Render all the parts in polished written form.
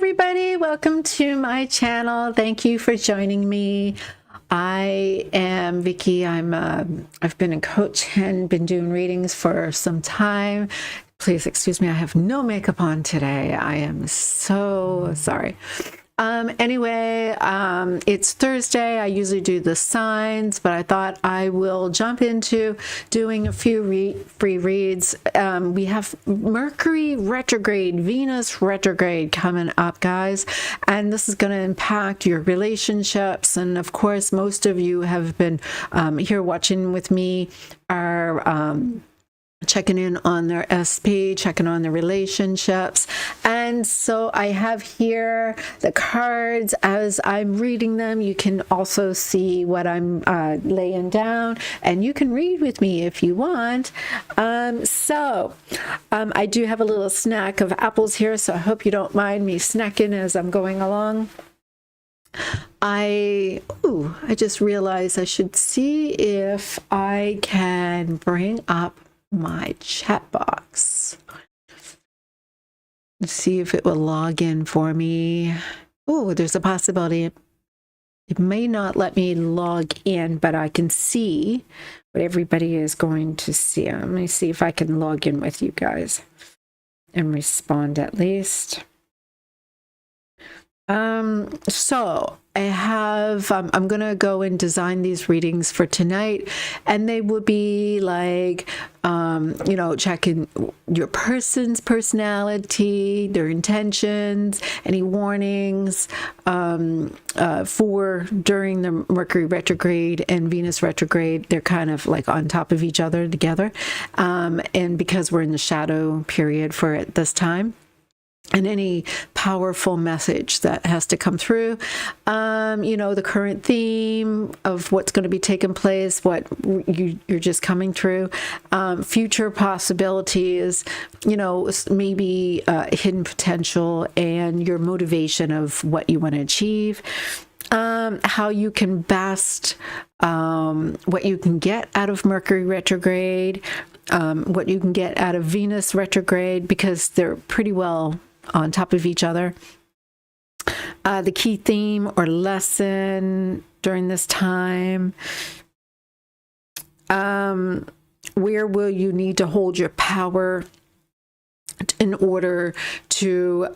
everybody, welcome to my channel. Thank you for joining me. I am Vicky. I've been a coach and been doing readings for some time. Please excuse me, I have no makeup on today. I am so sorry. Anyway, it's Thursday. I usually do the signs, but I thought I will jump into doing a few free reads. We have Mercury retrograde, Venus retrograde coming up, guys, and this is going to impact your relationships. And of course, most of you have been here watching with me are checking in on their SP, checking on their relationships. And so I have here the cards as I'm reading them. You can also see what I'm laying down, and you can read with me if you want. I do have a little snack of apples here, so I hope you don't mind me snacking as I'm going along. I just realized I should see if I can bring up my chat box. Let's see if it will log in for me. Oh, there's a possibility it may not let me log in, but I can see what everybody is going to see. Let me see if I can log in with you guys and respond at least. So I have, I'm going to go and design these readings for tonight, and they will be like, you know, checking your person's personality, their intentions, any warnings, for during the Mercury retrograde and Venus retrograde. They're kind of like on top of each other together. And because we're in the shadow period for it this time, and any powerful message that has to come through, you know, the current theme of what's going to be taking place, what you're just coming through, future possibilities, you know, maybe hidden potential and your motivation of what you want to achieve, how you can best, what you can get out of Mercury retrograde, what you can get out of Venus retrograde, because they're pretty well on top of each other. The key theme or lesson during this time. Where will you need to hold your power in order to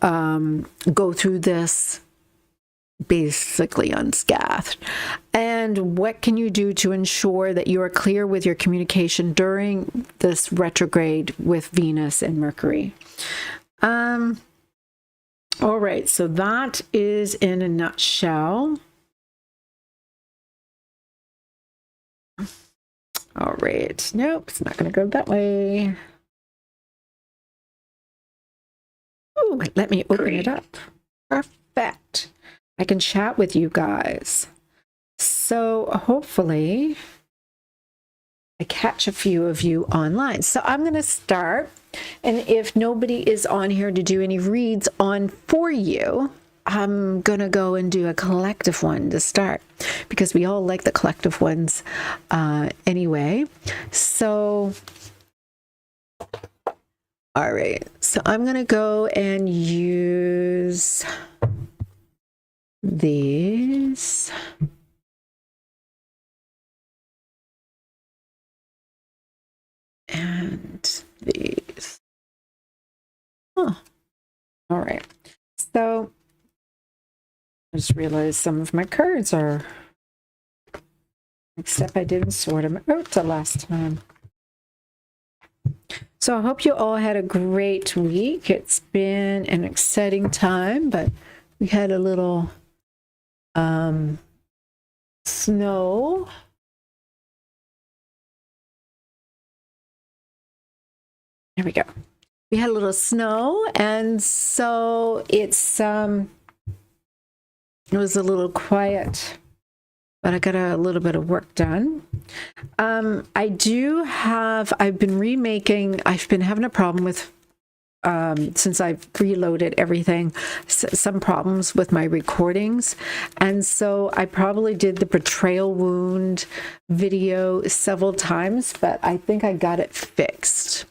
go through this basically unscathed? And what can you do to ensure that you are clear with your communication during this retrograde with Venus and Mercury? All right, so that is in a nutshell. All right, nope, it's not going to go that way. Oh, let me open it up. Perfect. I can chat with you guys. So hopefully I catch a few of you online. So I'm going to start. And if nobody is on here to do any reads on for you, I'm going to go and do a collective one to start, because we all like the collective ones anyway. So, all right. So I'm going to go and use these. And these. Oh, all right. So I just realized some of my cards are, except I didn't sort them out the last time. So I hope you all had a great week. It's been an exciting time, but we had a little snow. There we go. We had a little snow, and so it was a little quiet, but I got a little bit of work done. I've been remaking, I've been having a problem with, since I've reloaded everything, some problems with my recordings. And so I probably did the betrayal wound video several times, but I think I got it fixed.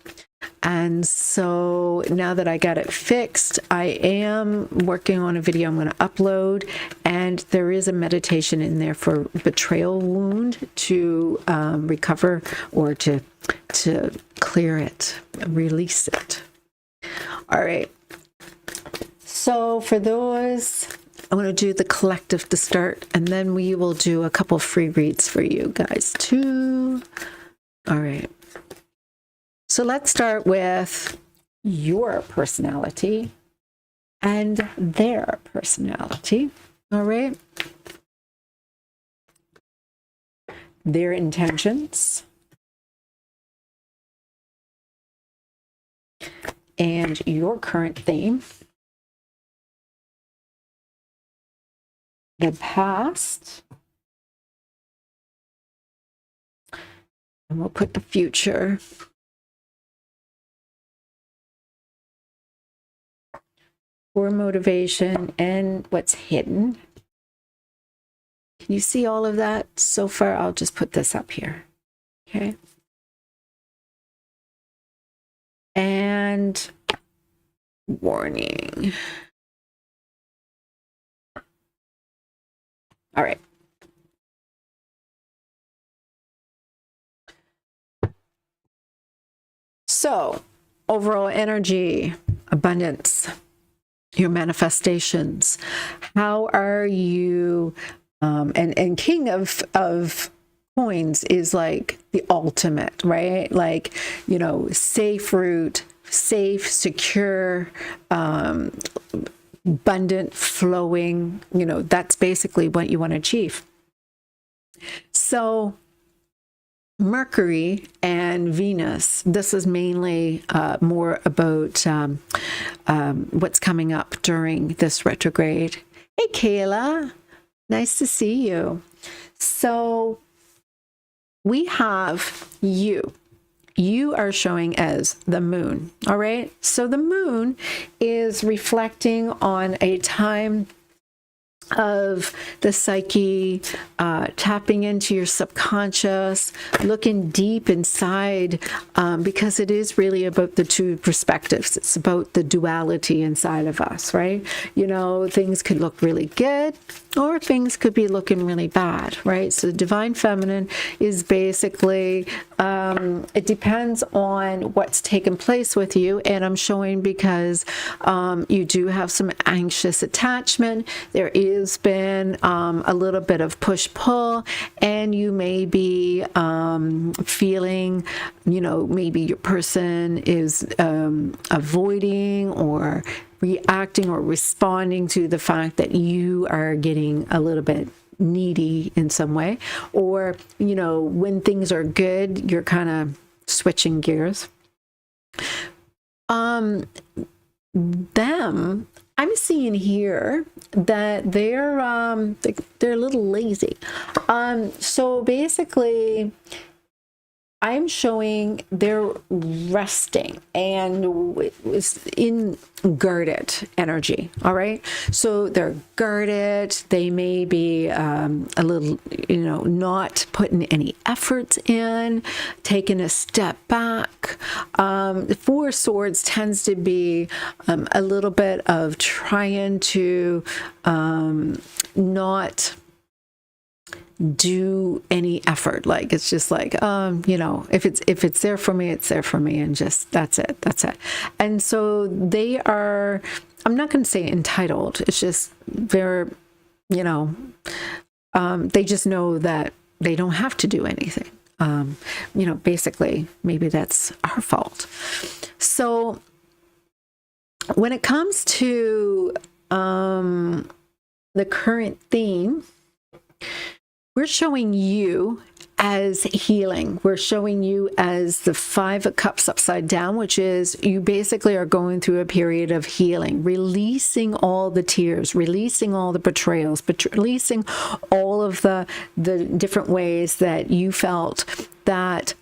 And so now that I got it fixed, I am working on a video I'm going to upload, and there is a meditation in there for betrayal wound to recover or to clear it, release it. All right. So for those, I'm going to do the collective to start, and then we will do a couple free reads for you guys too. All right. So let's start with your personality and their personality. All right. Their intentions and your current theme. The past. And we'll put the future. For motivation and what's hidden. Can you see all of that? So far, I'll just put this up here. Okay. And warning. All right. So, overall energy, abundance, your manifestations. How are you? And King of Coins is like the ultimate, right? Like, you know, safe route, safe, secure, abundant, flowing. You know, that's basically what you want to achieve. So Mercury and Venus, this is mainly more about what's coming up during this retrograde. Hey, Kayla, nice to see you. So we have you. You are showing as the moon, all right? So the moon is reflecting on a time of the psyche, tapping into your subconscious, looking deep inside, because it is really about the two perspectives. It's about the duality inside of us, right? You know, things could look really good or things could be looking really bad, right? So the divine feminine is basically, it depends on what's taken place with you. And I'm showing because you do have some anxious attachment. There has been a little bit of push-pull, and you may be feeling, you know, maybe your person is avoiding or reacting or responding to the fact that you are getting a little bit needy in some way, or, you know, when things are good, you're kind of switching gears. Them, I'm seeing here that they're a little lazy. So basically, I'm showing they're resting and was in guarded energy. All right. So they're guarded. They may be a little, you know, not putting any efforts in, taking a step back. The Four of Swords tends to be a little bit of trying to not do any effort. Like, it's just like, you know, if it's there for me, it's there for me, and just that's it. And so they are, I'm not going to say entitled, it's just they're, you know, they just know that they don't have to do anything. You know, basically, maybe that's our fault. So when it comes to the current theme, we're showing you as healing. We're showing you as the Five of Cups upside down, which is you basically are going through a period of healing, releasing all the tears, releasing all the betrayals, releasing all of the different ways that you felt that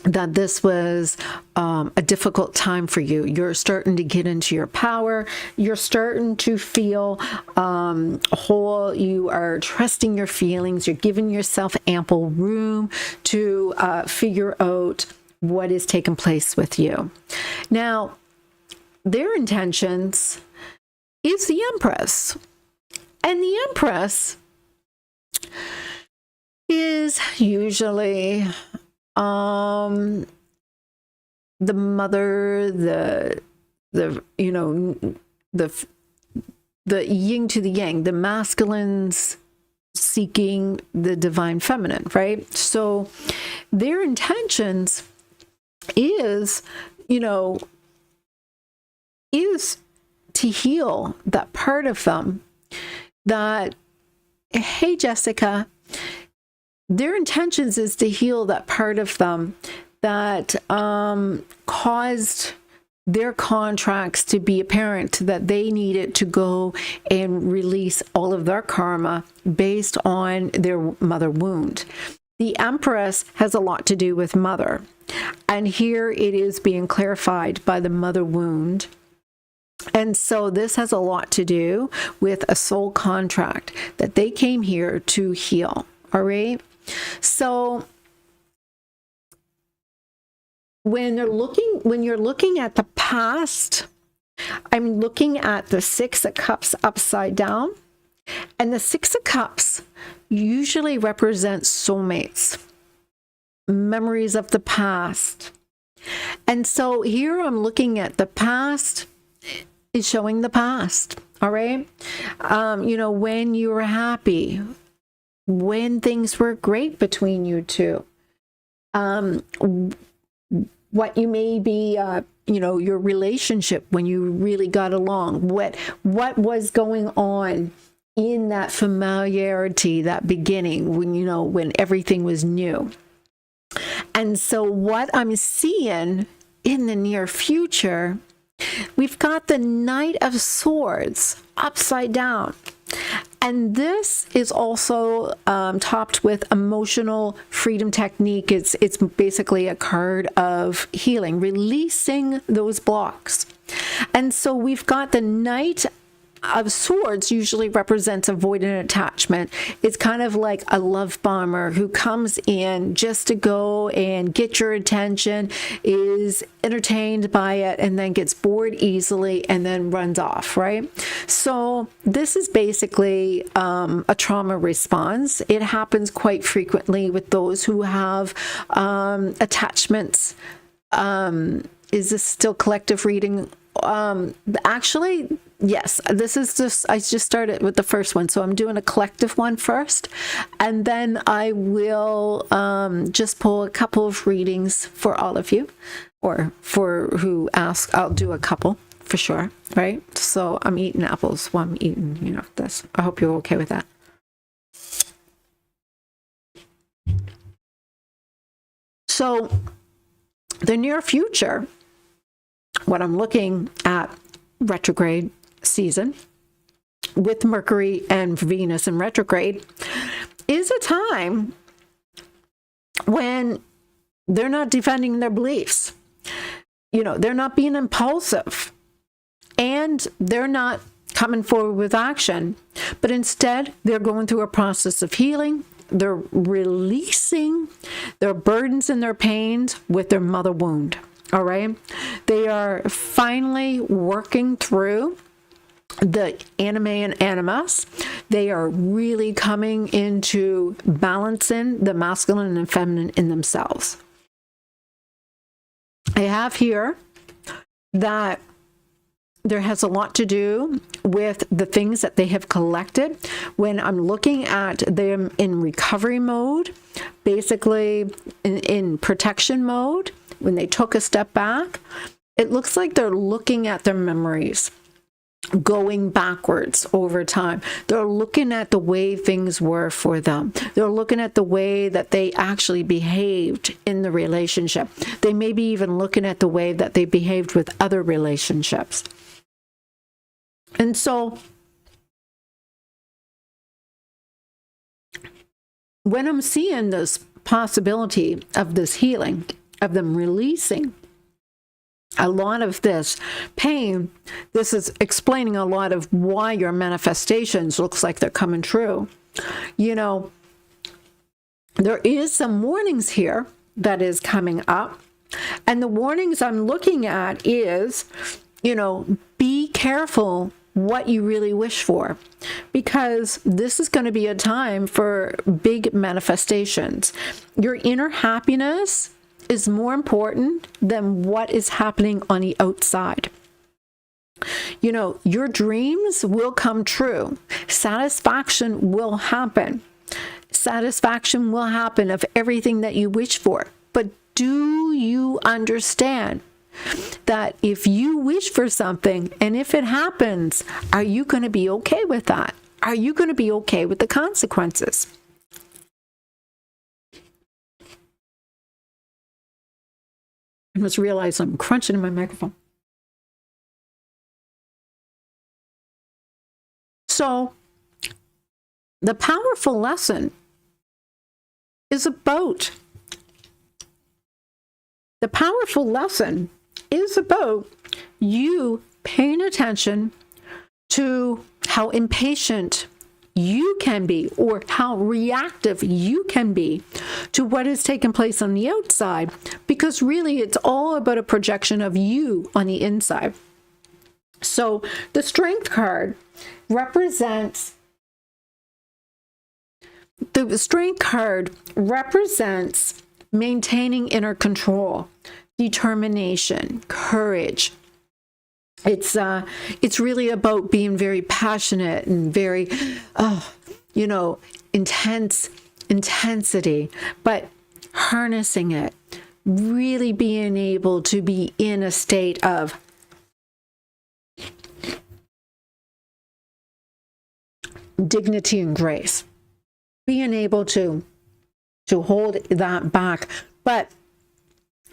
this was a difficult time for you. You're starting to get into your power. You're starting to feel whole. You are trusting your feelings. You're giving yourself ample room to figure out what is taking place with you. Now, their intentions is the Empress. And the Empress is usually the mother, the yin to the yang, the masculines seeking the divine feminine, right? So their intentions is to heal that part of them that, hey, Jessica, their intentions is to heal that part of them that caused their contracts to be apparent, that they needed to go and release all of their karma based on their mother wound. The Empress has a lot to do with mother. And here it is being clarified by the mother wound. And so this has a lot to do with a soul contract that they came here to heal. All right. So when you're looking at the past, I'm looking at the Six of Cups upside down. And the Six of Cups usually represents soulmates, memories of the past. And so here I'm looking at the past is showing the past. All right. When you were happy, when things were great between you two, what you may be, your relationship when you really got along, what was going on in that familiarity, that beginning, when everything was new. And so what I'm seeing in the near future, we've got the Knight of Swords upside down. And this is also topped with emotional freedom technique. It's basically a card of healing, releasing those blocks. And so we've got the Knight of Swords usually represents avoidant attachment. It's kind of like a love bomber who comes in just to go and get your attention, is entertained by it, and then gets bored easily and then runs off, right? So this is basically a trauma response. It happens quite frequently with those who have attachments. Is this still collective reading? Actually, yes, I just started with the first one. So I'm doing a collective one first, and then I will just pull a couple of readings for all of you, or for who ask. I'll do a couple for sure, right? So I'm eating apples while I'm eating, this. I hope you're okay with that. So the near future, what I'm looking at, retrograde season with Mercury and Venus in retrograde, is a time when they're not defending their beliefs. They're not being impulsive, and they're not coming forward with action, but instead they're going through a process of healing. They're releasing their burdens and their pains with their mother wound. All right. They are finally working through the anime and animus. They are really coming into balancing the masculine and feminine in themselves. I have here that there has a lot to do with the things that they have collected. When I'm looking at them in recovery mode, basically in protection mode, when they took a step back, it looks like they're looking at their memories, going backwards over time. They're looking at the way things were for them. They're looking at the way that they actually behaved in the relationship. They may be even looking at the way that they behaved with other relationships. And so when I'm seeing this possibility of this healing, of them releasing a lot of this pain, this is explaining a lot of why your manifestations looks like they're coming true. There is some warnings here that is coming up. And the warnings I'm looking at is, be careful what you really wish for, because this is going to be a time for big manifestations. Your inner happiness is more important than what is happening on the outside. Your dreams will come true. Satisfaction will happen. Satisfaction will happen of everything that you wish for. But do you understand that if you wish for something and if it happens, are you going to be okay with that? Are you going to be okay with the consequences? I must realize I'm crunching in my microphone. So, the powerful lesson is about you paying attention to how impatient you can be, or how reactive you can be to what is taking place on the outside, because really it's all about a projection of you on the inside. So the Strength card represents maintaining inner control, determination, courage. It's really about being very passionate and very, intensity, but harnessing it, really being able to be in a state of dignity and grace, being able to hold that back. But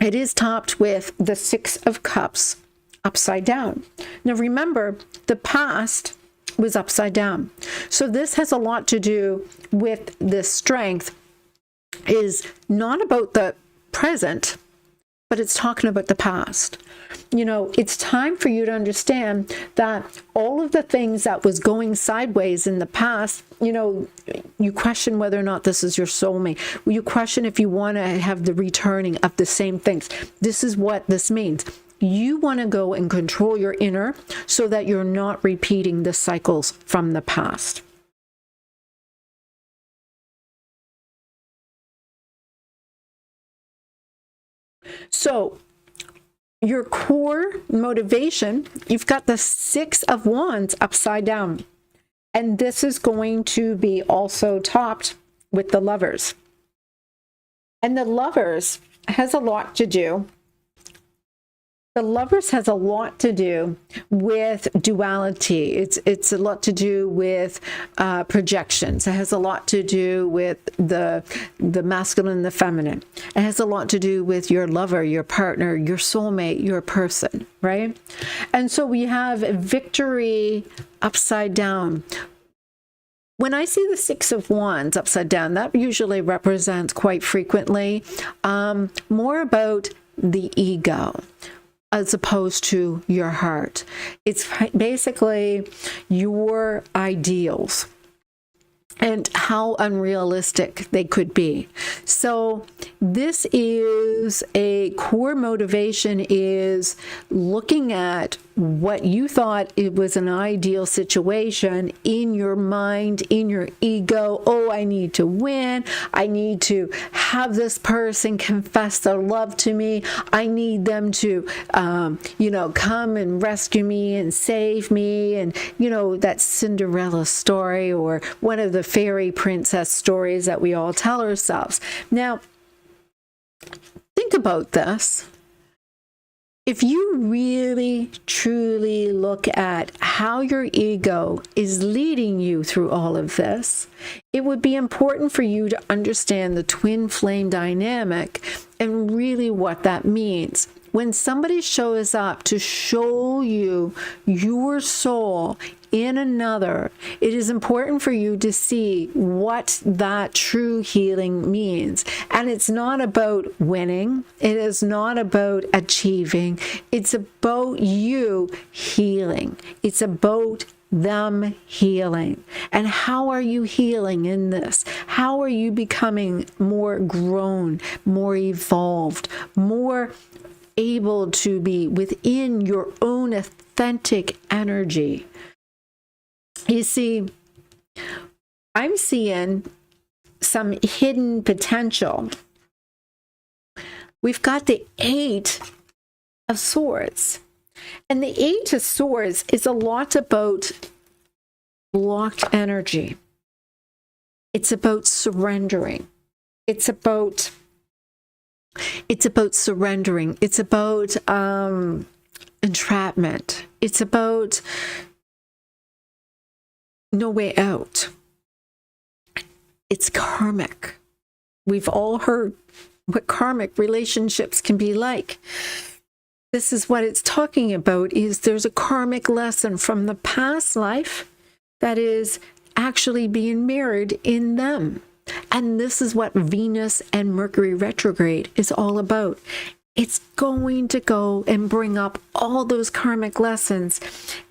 it is topped with the Six of Cups upside down. Now remember, the past was upside down. So this has a lot to do with this strength, is not about the present, but it's talking about the past. It's time for you to understand that all of the things that was going sideways in the past, you question whether or not this is your soulmate. You question if you want to have the returning of the same things. This is what this means. You want to go and control your inner so that you're not repeating the cycles from the past. So, your core motivation, you've got the Six of Wands upside down. And this is going to be also topped with the Lovers. And the Lovers has a lot to do. The Lovers has a lot to do with duality. It's a lot to do with projections. It has a lot to do with the masculine and the feminine. It has a lot to do with your lover, your partner, your soulmate, your person, right? And so we have Victory upside down. When I see the Six of Wands upside down, that usually represents quite frequently more about the ego, as opposed to your heart. It's basically your ideals and how unrealistic they could be. So this is a core motivation, is looking at what you thought it was an ideal situation in your mind, in your ego. Oh, I need to win. I need to have this person confess their love to me. I need them to, come and rescue me and save me. And, that Cinderella story, or one of the fairy princess stories that we all tell ourselves. Now, think about this. If you really, truly look at how your ego is leading you through all of this, it would be important for you to understand the twin flame dynamic and really what that means. When somebody shows up to show you your soul in another, it is important for you to see what that true healing means. And it's not about winning. It is not about achieving. It's about you healing. It's about them healing. And how are you healing in this? How are you becoming more grown, more evolved, more able to be within your own authentic energy. You see, I'm seeing some hidden potential. We've got the Eight of Swords. And the Eight of Swords is a lot about blocked energy. It's about surrendering. It's about surrendering. It's about entrapment. It's about no way out. It's karmic. We've all heard what karmic relationships can be like. This is what it's talking about, is there's a karmic lesson from the past life that is actually being mirrored in them. And this is what Venus and Mercury retrograde is all about. It's going to go and bring up all those karmic lessons.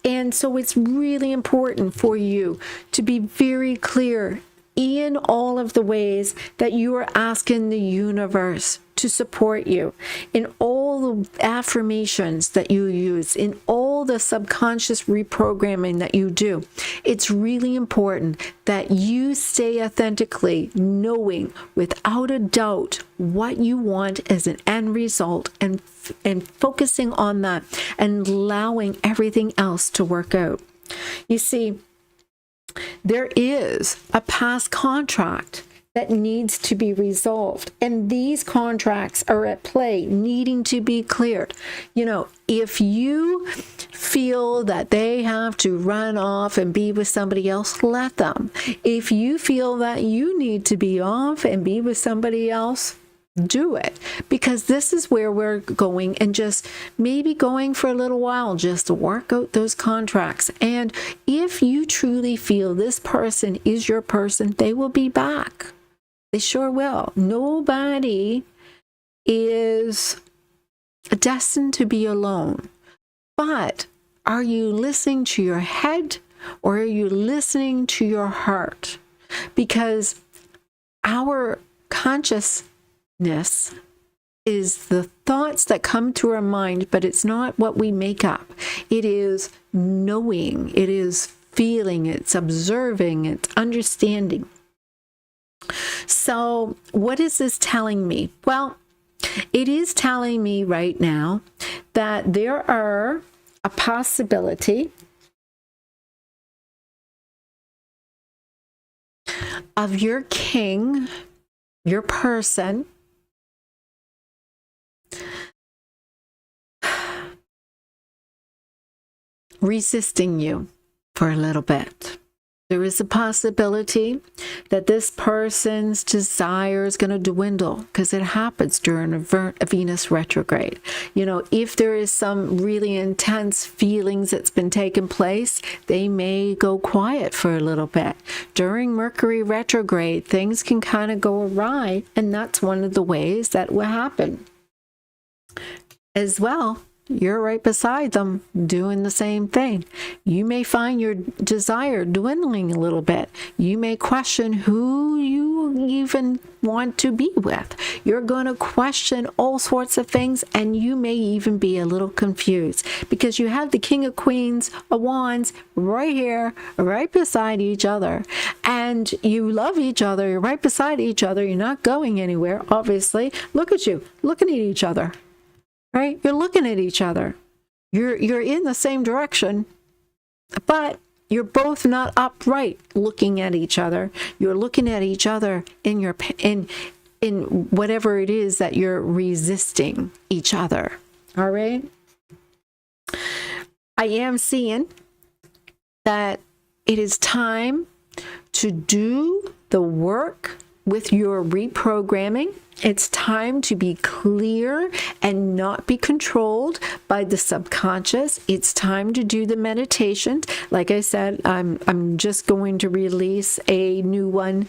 And so it's really important for you to be very clear in all of the ways that you are asking the universe to support you, in all the affirmations that you use, in all the subconscious reprogramming that you do. It's really important that you stay authentically knowing without a doubt what you want as an end result, and focusing on that and allowing everything else to work out. You see, there is a past contract that needs to be resolved, and these contracts are at play, needing to be cleared. You know, if you feel that they have to run off and be with somebody else, let them. If you feel that you need to be off and be with somebody else, do it, because this is where we're going, and just maybe going for a little while just to work out those contracts. And if you truly feel this person is your person, they will be back. They sure will. Nobody is destined to be alone. But are you listening to your head, or are you listening to your heart? Because our consciousness is the thoughts that come to our mind, but it's not what we make up. It is knowing, it is feeling, it's observing, it's understanding. So what is this telling me? Well, it is telling me right now that there are a possibility of your king, your person, resisting you for a little bit. There is a possibility that this person's desire is going to dwindle, because it happens during a Venus retrograde. You know, if there is some really intense feelings that's been taking place, they may go quiet for a little bit. During Mercury retrograde, things can kind of go awry, and that's one of the ways that will happen. As well, you're right beside them doing the same thing. You may find your desire dwindling a little bit. You may question who you even want to be with. You're going to question all sorts of things, and you may even be a little confused, because you have the King of Queens of Wands right here, right beside each other, and you love each other. You're right beside each other. You're not going anywhere, obviously. Look at you, looking at each other. Right? You're looking at each other. You're in the same direction, but you're both not upright looking at each other. You're looking at each other in whatever it is that you're resisting each other. All right? I am seeing that it is time to do the work with your reprogramming. It's time to be clear and not be controlled by the subconscious. It's time to do the meditation. Like I said, I'm just going to release a new one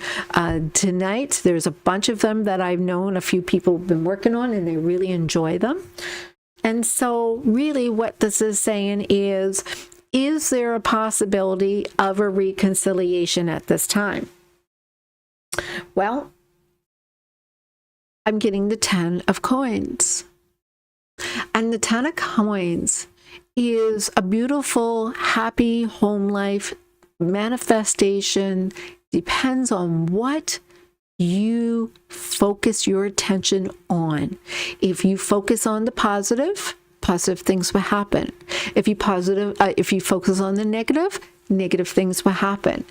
tonight. There's a bunch of them that I've known a few people have been working on, and they really enjoy them. And so really what this is saying is there a possibility of a reconciliation at this time? Well, I'm getting the 10 of coins. And the Ten of Coins is a beautiful, happy home life manifestation. Depends on what you focus your attention on. If you focus on the positive, positive things will happen. If you focus on the negative, negative things will happen.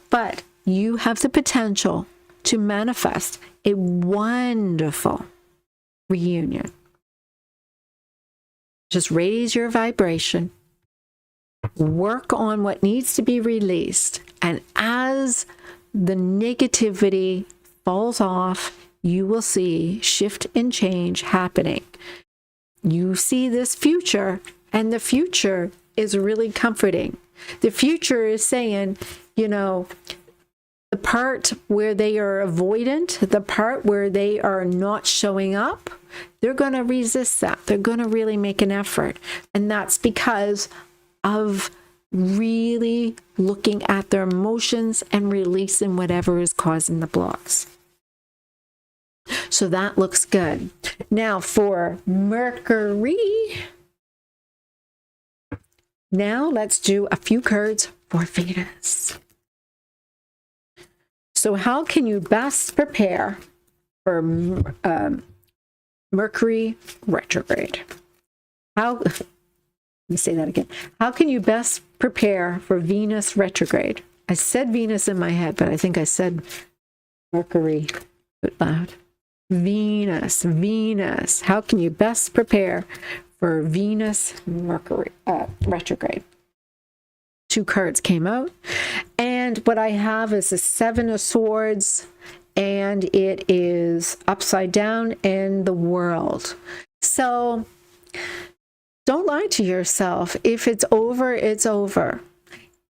But you have the potential to manifest a wonderful reunion. Just raise your vibration, work on what needs to be released, and as the negativity falls off, you will see shift and change happening. You see this future, and the future is really comforting. The future is saying, you know, the part where they are avoidant, the part where they are not showing up, they're going to resist that. They're going to really make an effort. And that's because of really looking at their emotions and releasing whatever is causing the blocks. So that looks good. Now for Mercury. Now let's do a few cards for Venus. So how can you best prepare for Mercury retrograde? Let me say that again. How can you best prepare for Venus retrograde? I said Venus in my head, but I think I said Mercury out loud. Venus. How can you best prepare for Venus Mercury retrograde? 2 cards came out, and what I have is a 7 of Swords, and it is upside down in the world. So don't lie to yourself. If it's over, it's over.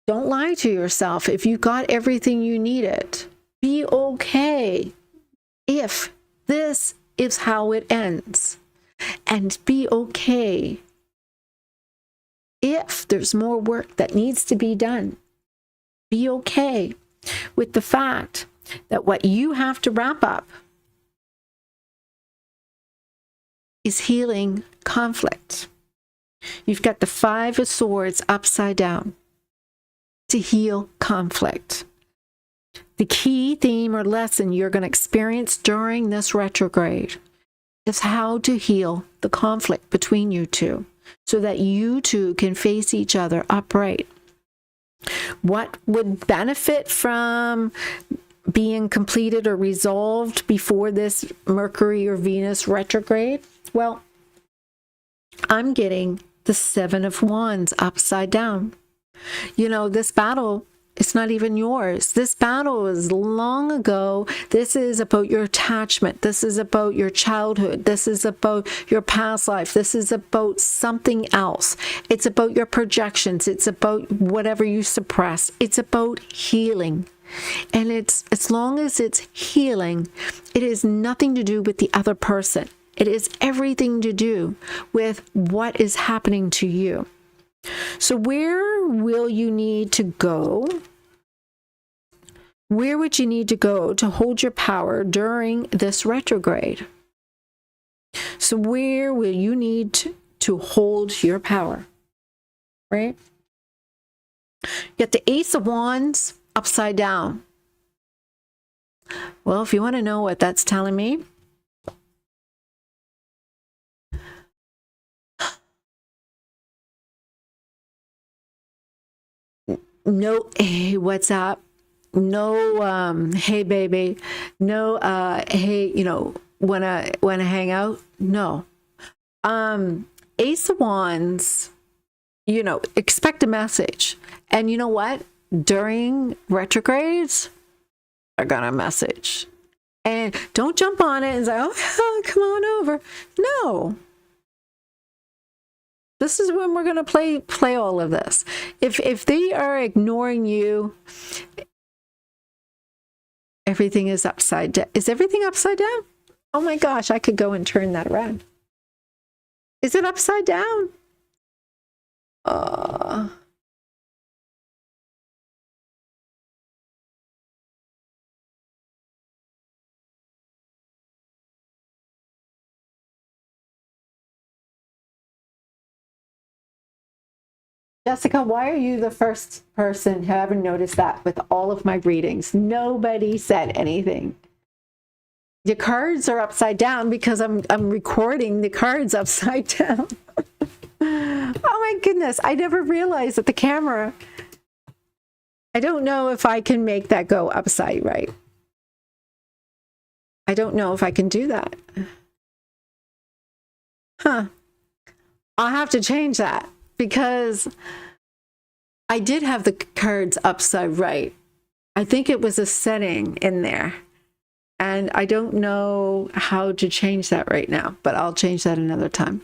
Don't lie to yourself. If you got everything you needed, be okay if this is how it ends, and be okay if there's more work that needs to be done. Be okay with the fact that what you have to wrap up is healing conflict. You've got the 5 of Swords upside down to heal conflict. The key theme or lesson you're going to experience during this retrograde is how to heal the conflict between you two, so that you two can face each other upright. What would benefit from being completed or resolved before this Mercury or Venus retrograde? Well, I'm getting the 7 of Wands upside down. You know, this battle, it's not even yours. This battle is long ago. This is about your attachment. This is about your childhood. This is about your past life. This is about something else. It's about your projections. It's about whatever you suppress. It's about healing. And it's, as long as it's healing, it has nothing to do with the other person. It is everything to do with what is happening to you. So where will you need to go? Where would you need to go to hold your power during this retrograde? So where will you need to hold your power? Right? You get the Ace of Wands upside down. Well, if you want to know what that's telling me, no, hey, what's up? No, hey, baby. No, hey, you know, wanna hang out? No. Ace of Wands, you know, expect a message. And you know what? During retrogrades, I got a message. And don't jump on it and say, oh, come on over. No. This is when we're going to play all of this. If they are ignoring you, everything is upside down. Is everything upside down? Oh my gosh, I could go and turn that around. Is it upside down? Jessica, why are you the first person who ever noticed that with all of my readings? Nobody said anything. Your cards are upside down because I'm recording the cards upside down. Oh my goodness. I never realized that the camera, I don't know if I can make that go upside right. I don't know if I can do that. Huh. I'll have to change that because I did have the cards upside right. I think it was a setting in there. And I don't know how to change that right now, but I'll change that another time.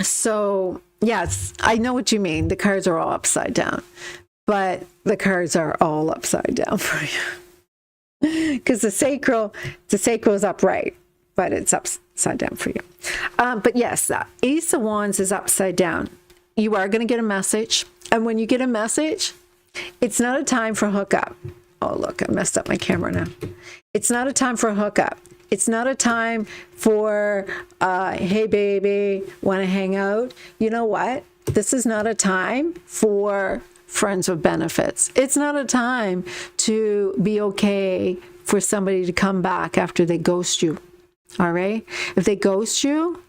So yes, I know what you mean. The cards are all upside down, but the cards are all upside down for you because the sacral is upright, but it's upside down for you. But yes, the Ace of Wands is upside down. You are going to get a message. And when you get a message, it's not a time for hookup. Oh, look, I messed up my camera now. It's not a time for a hookup. It's not a time for, hey, baby, want to hang out? You know what? This is not a time for friends with benefits. It's not a time to be okay for somebody to come back after they ghost you. All right? If they ghost you,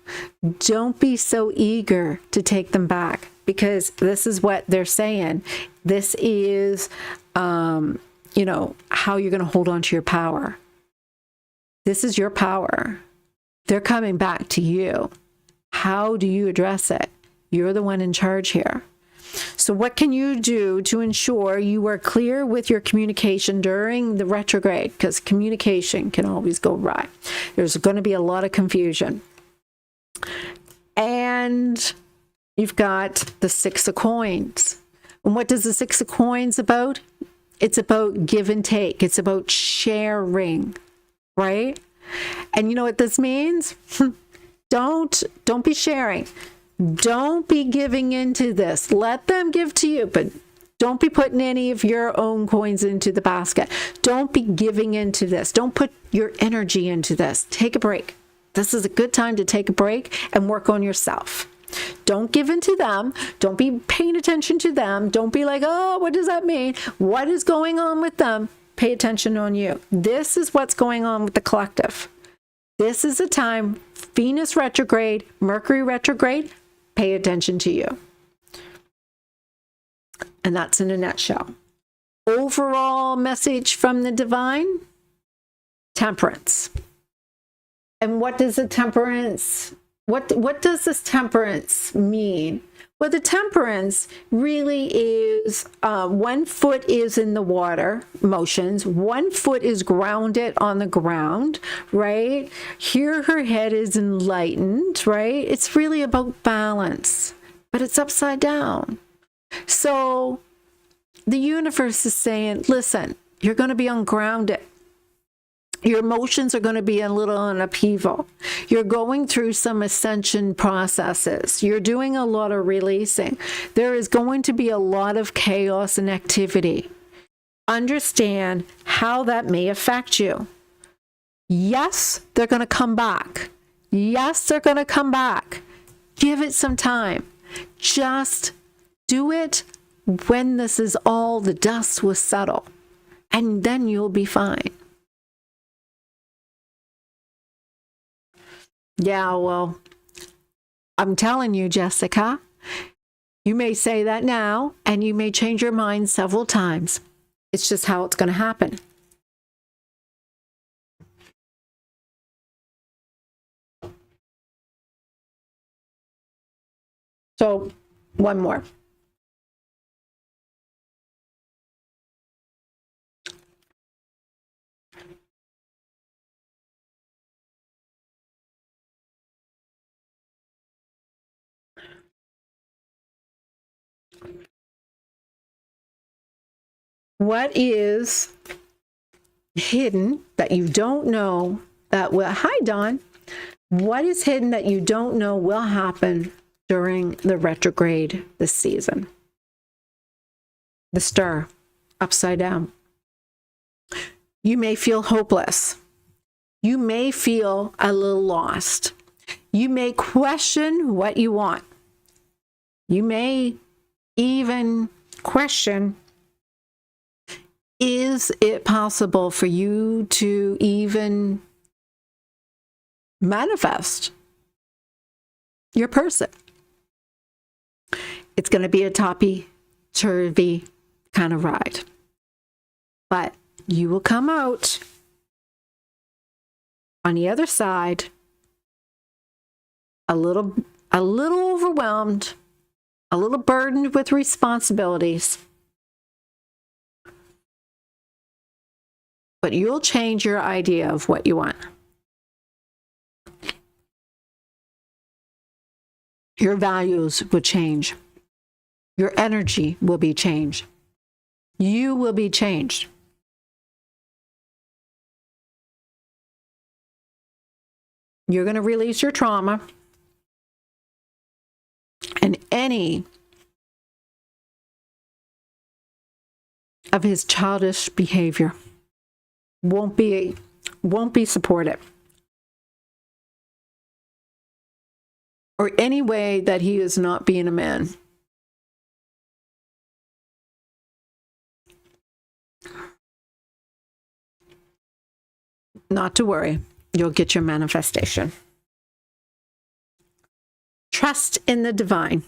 don't be so eager to take them back because this is what they're saying. This is, you know, how you're going to hold on to your power. This is your power. They're coming back to you. How do you address it? You're the one in charge here. So what can you do to ensure you are clear with your communication during the retrograde? Because communication can always go awry. There's going to be a lot of confusion. And you've got the Six of Coins. And what does the Six of Coins about? It's about give and take. It's about sharing, right? And you know what this means? Don't be sharing. Don't be giving into this. Let them give to you, but don't be putting any of your own coins into the basket. Don't be giving into this. Don't put your energy into this. Take a break. This is a good time to take a break and work on yourself. Don't give in to them. Don't be paying attention to them. Don't be like, oh, what does that mean? What is going on with them? Pay attention on you. This is what's going on with the collective. This is a time, Venus retrograde, Mercury retrograde, pay attention to you. And that's in a nutshell. Overall message from the divine, temperance. And what does the temperance, what does this temperance mean? Well, the temperance really is 1 foot is in the water, motions. 1 foot is grounded on the ground, right? Here her head is enlightened, right? It's really about balance, but it's upside down. So the universe is saying, listen, you're going to be ungrounded. Your emotions are going to be a little in upheaval. You're going through some ascension processes. You're doing a lot of releasing. There is going to be a lot of chaos and activity. Understand how that may affect you. Yes, they're going to come back. Yes, they're going to come back. Give it some time. Just do it when this is all the dust will settle. And then you'll be fine. Yeah, well, I'm telling you, Jessica, you may say that now, and you may change your mind several times. It's just how it's going to happen. So, one more. What is hidden that you don't know that will, hi Dawn, what is hidden that you don't know will happen during the retrograde this season? The star, upside down. You may feel hopeless. You may feel a little lost. You may question what you want. You may even question, is it possible for you to even manifest your person? It's going to be a topsy-turvy kind of ride. But you will come out on the other side a little overwhelmed, a little burdened with responsibilities. But you'll change your idea of what you want. Your values will change. Your energy will be changed. You will be changed. You're going to release your trauma and any of his childish behavior won't be supported. Or any way that he is not being a man. Not to worry, you'll get your manifestation. Trust in the divine.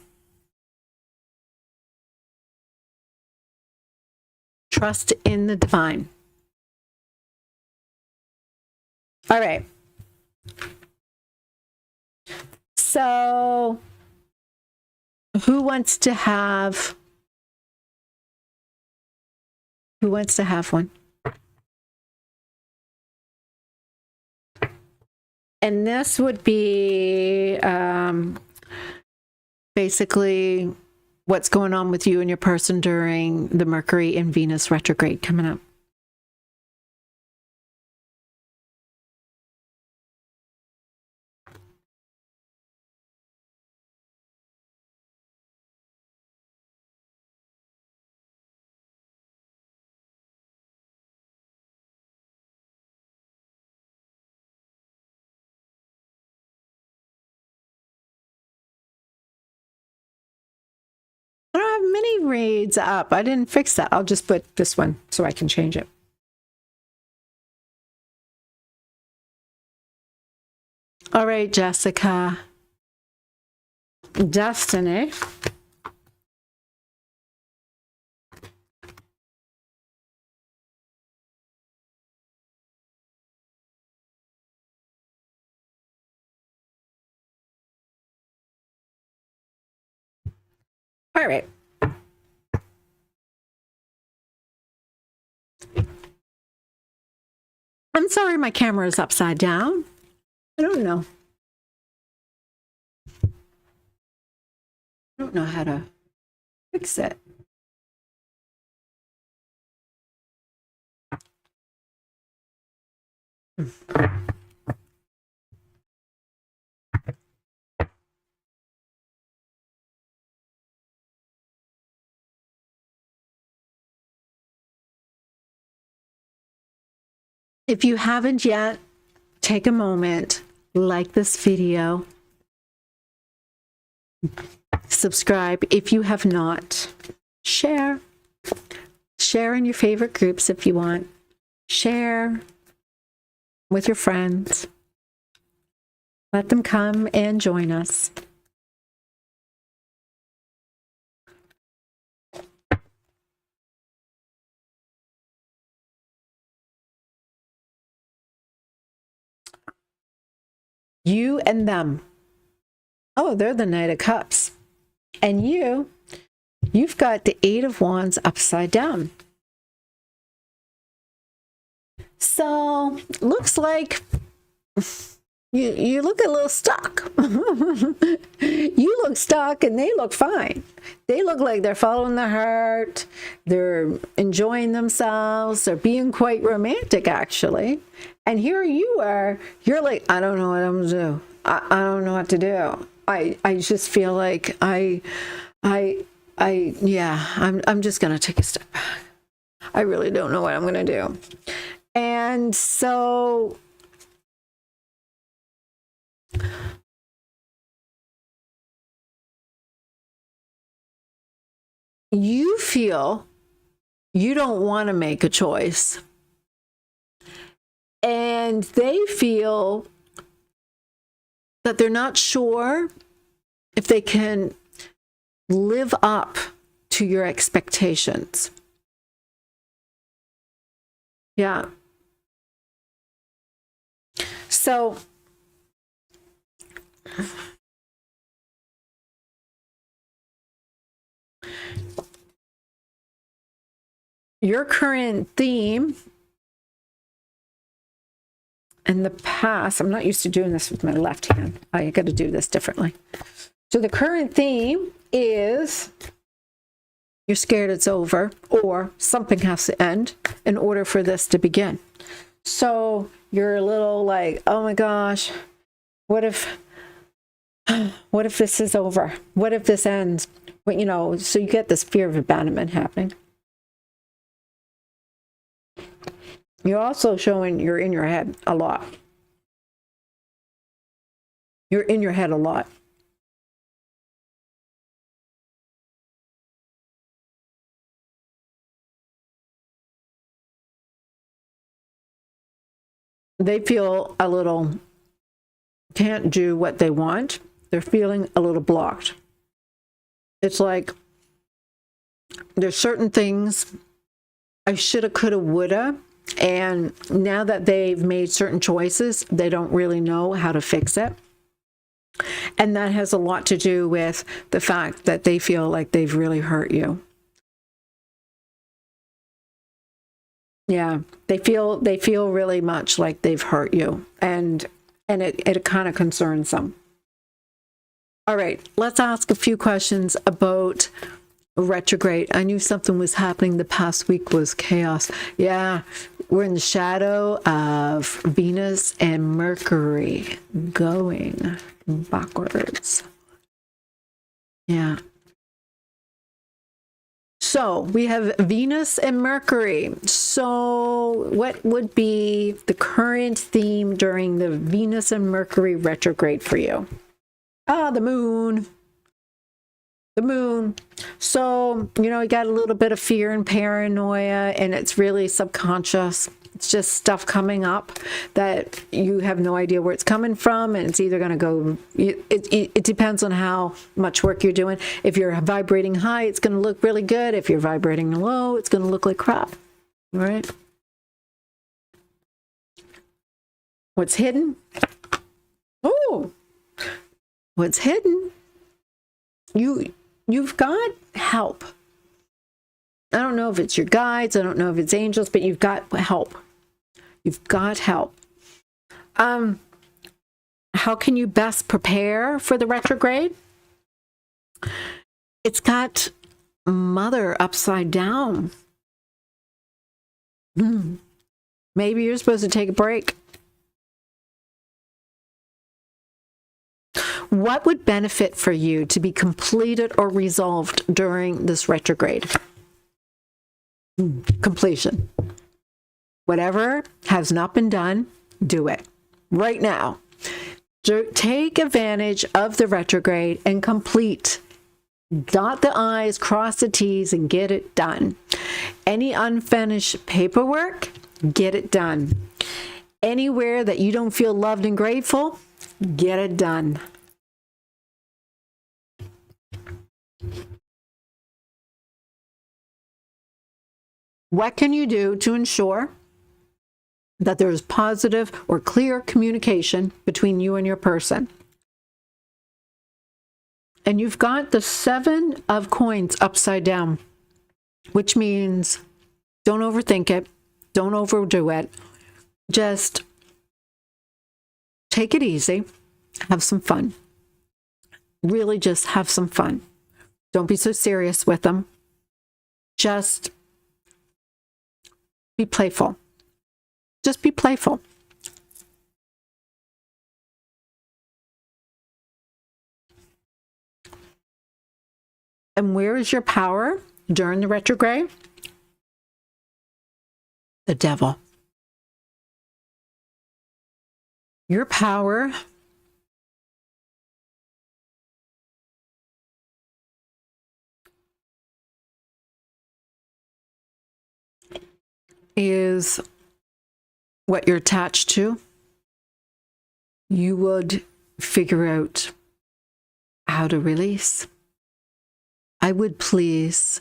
Trust in the divine. All right. So, who wants to have one? And this would be basically what's going on with you and your person during the Mercury and Venus retrograde coming up. I don't have many reads up. I didn't fix that. I'll just put this one so I can change it. All right, Jessica. Destiny. All right. I'm sorry my camera is upside down. I don't know. I don't know how to fix it. If you haven't yet, take a moment, like this video, subscribe if you have not, share in your favorite groups if you want, share with your friends, let them come and join us. You and them. Oh, they're the Knight of Cups. And you've got the Eight of Wands upside down. So, looks like you look a little stuck. You look stuck and they look fine. They look like they're following their heart. They're enjoying themselves. They're being quite romantic, actually. And here you are. You're like, I don't know what I'm going to do. I don't know what to do. I just feel like I'm just going to take a step back. I really don't know what I'm going to do. And so you feel you don't want to make a choice. And they feel that they're not sure if they can live up to your expectations. Yeah. So your current theme in the past, I'm not used to doing this with my left hand. I got to do this differently. So the current theme is you're scared it's over, or something has to end in order for this to begin. So you're a little like, oh my gosh, what if this is over? What if this ends? But, you know, so you get this fear of abandonment happening. You're also showing you're in your head a lot. You're in your head a lot. They feel a little can't do what they want. They're feeling a little blocked. It's like there's certain things I shoulda, coulda, woulda. And now that they've made certain choices, they don't really know how to fix it. And that has a lot to do with the fact that they feel like they've really hurt you. Yeah, they feel really much like they've hurt you, and it kind of concerns them. All right, let's ask a few questions about retrograde. I knew something was happening. The past week was chaos. Yeah, we're in the shadow of Venus and Mercury going backwards. Yeah. So we have Venus and Mercury. So what would be the current theme during the Venus and Mercury retrograde for you? The moon. The moon. So, you know, you got a little bit of fear and paranoia, and it's really subconscious. It's just stuff coming up that you have no idea where it's coming from, and it's either going to go, it depends on how much work you're doing. If you're vibrating high, it's going to look really good. If you're vibrating low, it's going to look like crap. All right? What's hidden? Oh, what's hidden? You've got help. I don't know if it's your guides, I don't know if it's angels, but you've got help. You've got help. How can you best prepare for the retrograde? It's got Mother upside down. Maybe you're supposed to take a break. What would benefit for you to be completed or resolved during this retrograde? Completion. Whatever has not been done, do it right now. Take advantage of the retrograde and complete. Dot the I's, cross the T's, and get it done. Any unfinished paperwork, get it done. Anywhere that you don't feel loved and grateful, get it done. What can you do to ensure that there is positive or clear communication between you and your person? And you've got the 7 of coins upside down, which means don't overthink it. Don't overdo it. Just take it easy. Have some fun. Really just have some fun. Don't be so serious with them. Just be playful. Just be playful. And where is your power during the retrograde? The devil. Your power is what you're attached to, you would figure out how to release. I would please.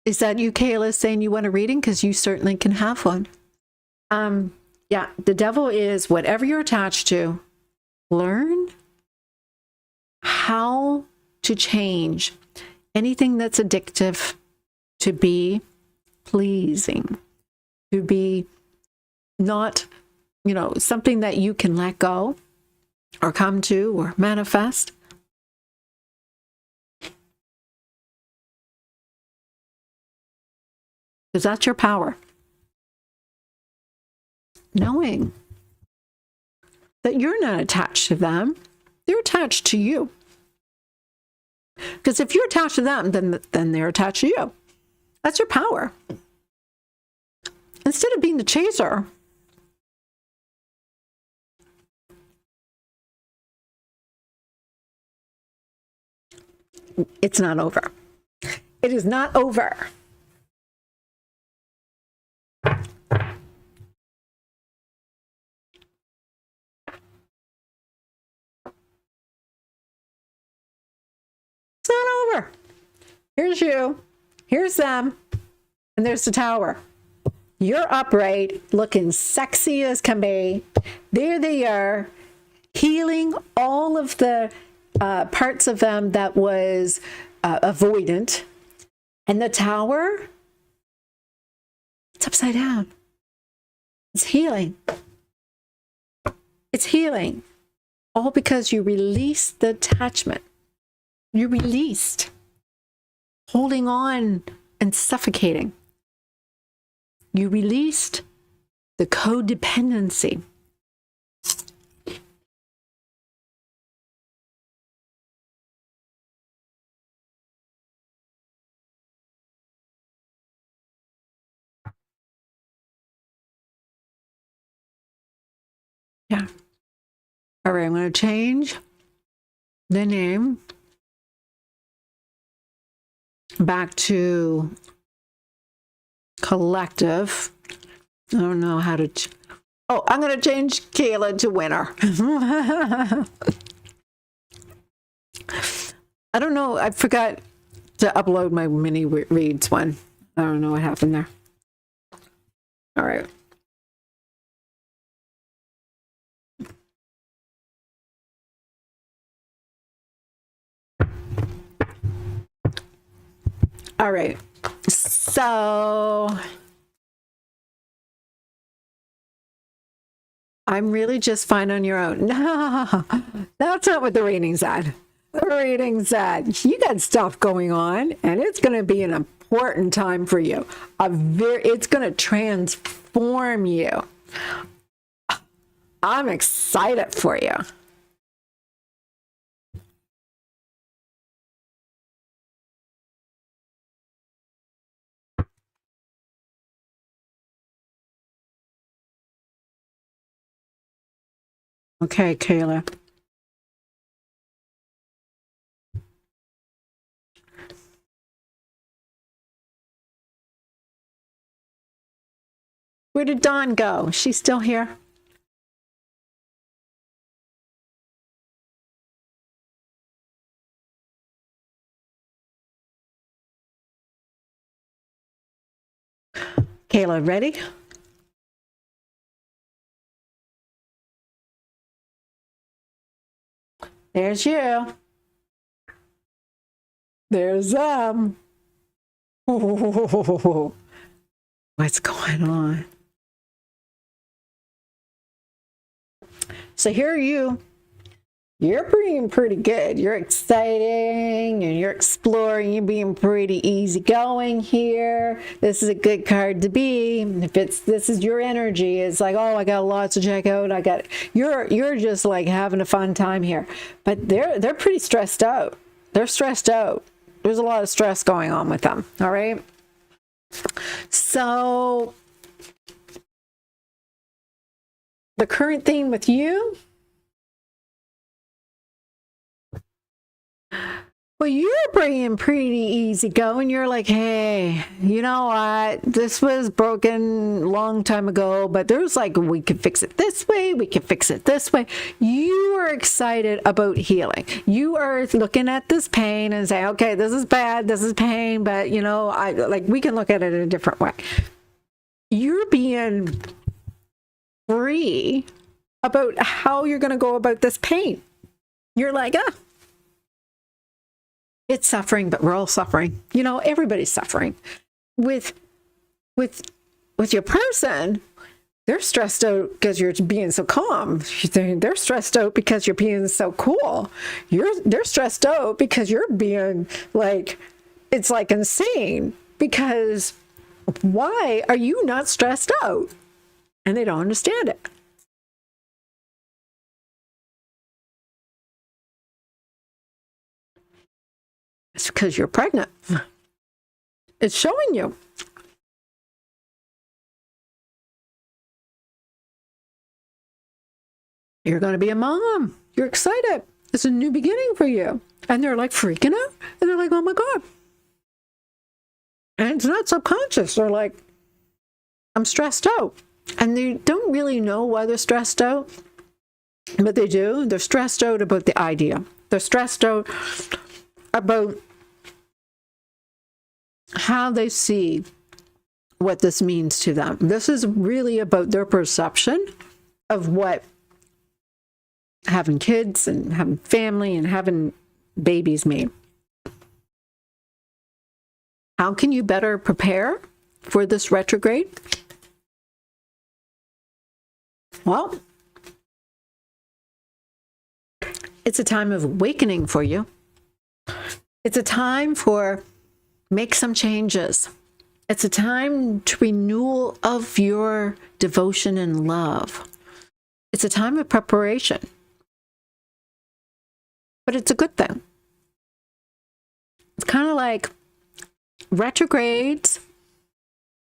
Is that you, Kayla, saying you want a reading? Because you certainly can have one. Yeah, the devil is whatever you're attached to. Learn how to change anything that's addictive to be pleasing, to be not, something that you can let go or come to or manifest. Because that's your power. Knowing that you're not attached to them, they're attached to you. Because if you're attached to them, then they're attached to you. That's your power. Instead of being the chaser, it's not over. It is not over. It's not over. Here's you. Here's them. And there's the tower. You're upright, looking sexy as can be. There they are, healing all of the parts of them that was avoidant. And the tower, it's upside down. It's healing. It's healing. All because you released the attachment. You released holding on and suffocating. You released the codependency. Yeah. All right, I'm going to change the name back to collective. I don't know how to. I'm going to change Kayla to winner. I don't know. I forgot to upload my mini reads one. I don't know what happened there. All right. All right. So I'm really just fine on your own. No, that's not what the reading said. The reading said you got stuff going on, and it's going to be an important time for you. It's going to transform you. I'm excited for you. Okay, Kayla. Where did Dawn go? She's still here? Kayla, ready? There's you. There's them. What's going on? So here you. You're being pretty good. You're exciting and you're exploring. You're being pretty easygoing here. This is a good card to be. If this is your energy, it's like, oh, I got lots to check out. You're just like having a fun time here. But they're pretty stressed out. They're stressed out. There's a lot of stress going on with them. All right. So the current theme with you. Well, you're being pretty easy going. You're like, hey, you know what? This was broken a long time ago, but there's like, we could fix it this way. We can fix it this way. You are excited about healing. You are looking at this pain and say, okay, this is bad. This is pain, but you know, we can look at it in a different way. You're being free about how you're going to go about this pain. You're like, it's suffering, but we're all suffering. You know, everybody's suffering. With your person, they're stressed out because you're being so calm. They're stressed out because you're being so cool. They're stressed out because you're being like, it's like insane. Because why are you not stressed out? And they don't understand it. It's because you're pregnant. It's showing you. You're going to be a mom. You're excited. It's a new beginning for you. And they're like freaking out. And they're like, oh my God. And it's not subconscious. They're like, I'm stressed out. And they don't really know why they're stressed out. But they do. They're stressed out about the idea. They're stressed out about how they see what this means to them. This is really about their perception of what having kids and having family and having babies mean. How can you better prepare for this retrograde? Well, it's a time of awakening for you. It's a time for make some changes. It's a time to renewal of your devotion and love. It's a time of preparation. But it's a good thing. It's kind of like retrogrades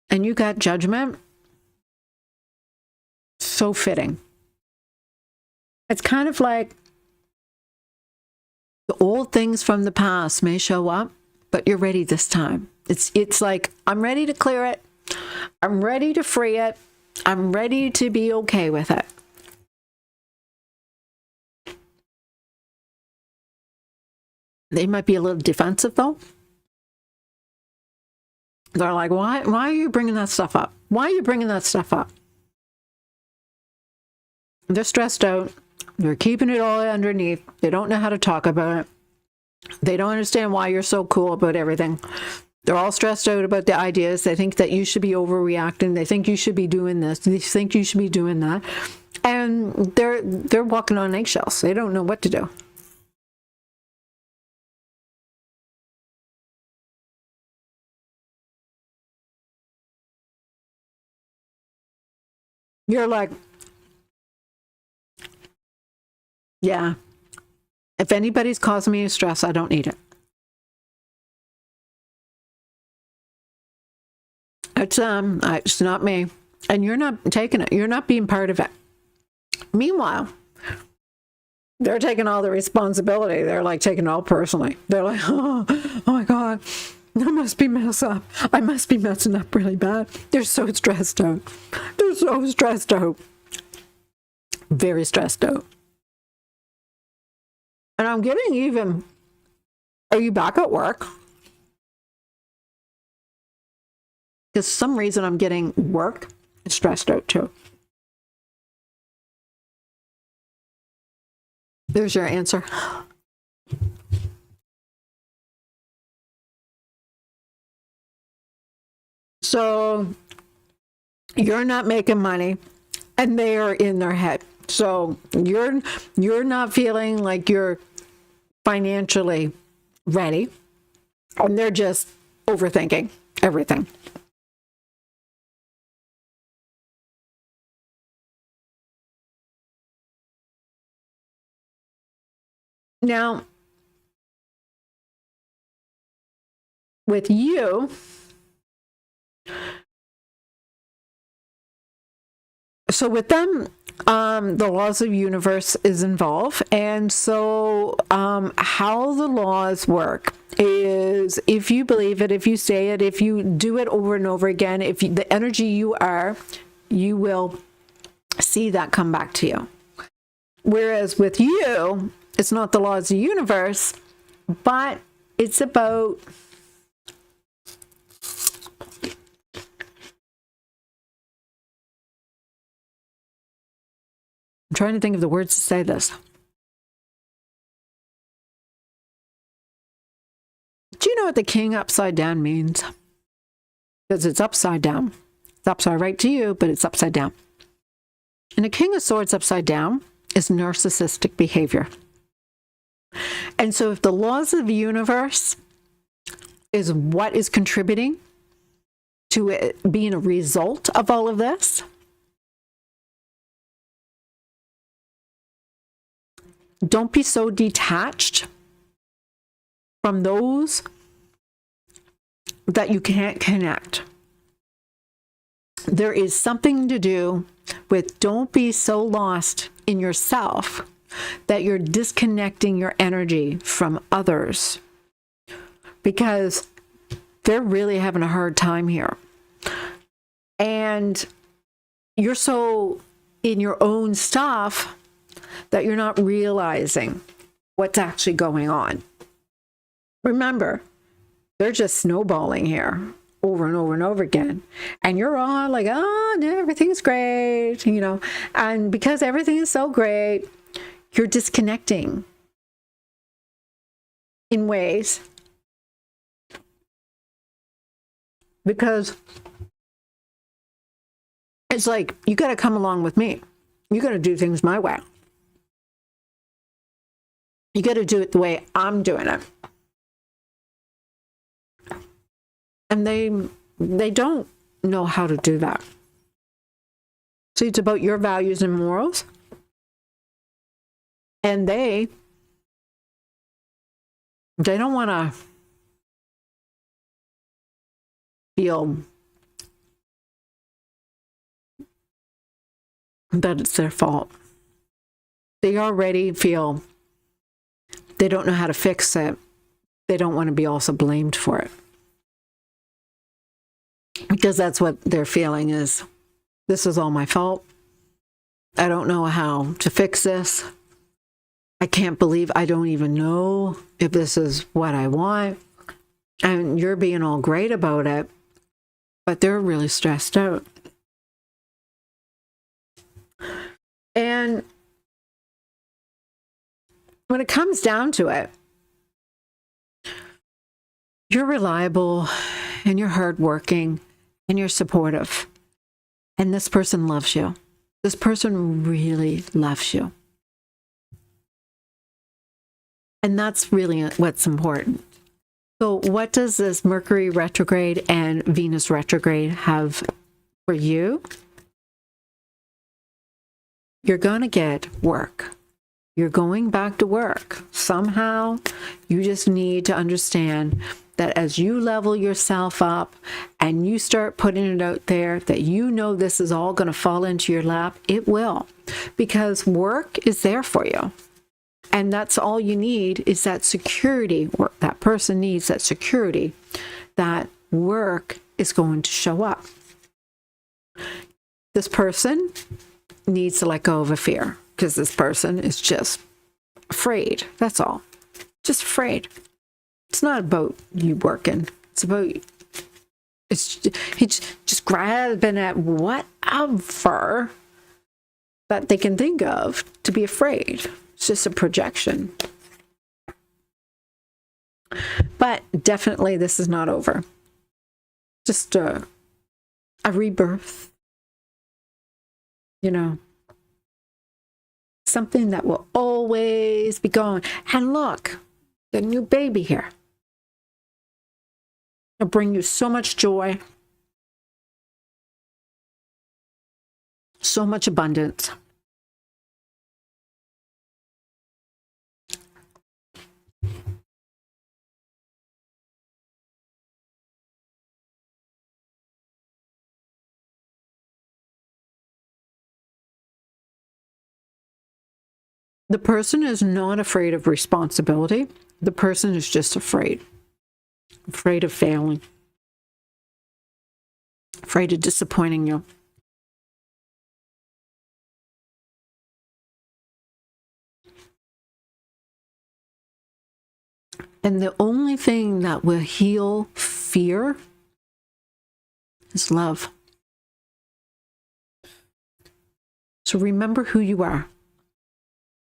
and you got judgment. So fitting. It's kind of like the old things from the past may show up, but you're ready this time. It's like, I'm ready to clear it. I'm ready to free it. I'm ready to be okay with it. They might be a little defensive though. They're like, why are you bringing that stuff up? Why are you bringing that stuff up? They're stressed out. They're keeping it all underneath. They don't know how to talk about it. They don't understand why you're so cool about everything. They're all stressed out about the ideas. They think that you should be overreacting. They think you should be doing this. They think you should be doing that. And they're walking on eggshells. They don't know what to do. You're like, yeah, if anybody's causing me stress, I don't need it. It's not me. And you're not taking it. You're not being part of it. Meanwhile, they're taking all the responsibility. They're like taking it all personally. They're like, oh my God, I must be messed up. I must be messing up really bad. They're so stressed out. They're so stressed out. Very stressed out. And I'm getting even, are you back at work? Because some reason I'm getting work stressed out too. There's your answer. So you're not making money and they are in their head. So you're not feeling like you're financially ready, and they're just overthinking everything. Now, with you, so with them the laws of the universe is involved. And so how the laws work is, if you believe it, if you say it, if you do it over and over again, if you, the energy you are, you will see that come back to you. Whereas with you, it's not the laws of the universe, but it's about I'm trying to think of the words to say this. Do you know what the king upside down means? Because it's upside down. It's upside right to you, but it's upside down. And a king of swords upside down is narcissistic behavior. And so if the laws of the universe is what is contributing to it being a result of all of this, don't be so detached from those that you can't connect. There is something to do with don't be so lost in yourself that you're disconnecting your energy from others, because they're really having a hard time here. And you're so in your own stuff that you're not realizing what's actually going on. Remember, they're just snowballing here over and over and over again. And you're all like, oh, no, everything's great, you know. And because everything is so great, you're disconnecting in ways because it's like, you got to come along with me. You got to do things my way. You got to do it the way I'm doing it. And they don't know how to do that. See, it's about your values and morals. And they don't want to feel that it's their fault. They already feel they don't know how to fix it. They don't want to be also blamed for it. Because that's what they're feeling is, this is all my fault. I don't know how to fix this. I can't believe I don't even know if this is what I want. And you're being all great about it, but they're really stressed out. And when it comes down to it, you're reliable and you're hardworking and you're supportive. And this person loves you. This person really loves you. And that's really what's important. So what does this Mercury retrograde and Venus retrograde have for you? You're going to get work. You're going back to work. Somehow, you just need to understand that as you level yourself up and you start putting it out there that you know this is all going to fall into your lap, it will. Because work is there for you. And that's all you need is that security. That person needs that security that work is going to show up. This person needs to let go of a fear because this person is just afraid. That's all. Just afraid. It's not about you working. It's about he's just grabbing at whatever that they can think of to be afraid. It's just a projection. But definitely this is not over. Just a rebirth. You know, something that will always be going. And look, the new baby here. It'll bring you so much joy, so much abundance. The person is not afraid of responsibility. The person is just afraid of failing, afraid of disappointing you. And the only thing that will heal fear is love. So remember who you are.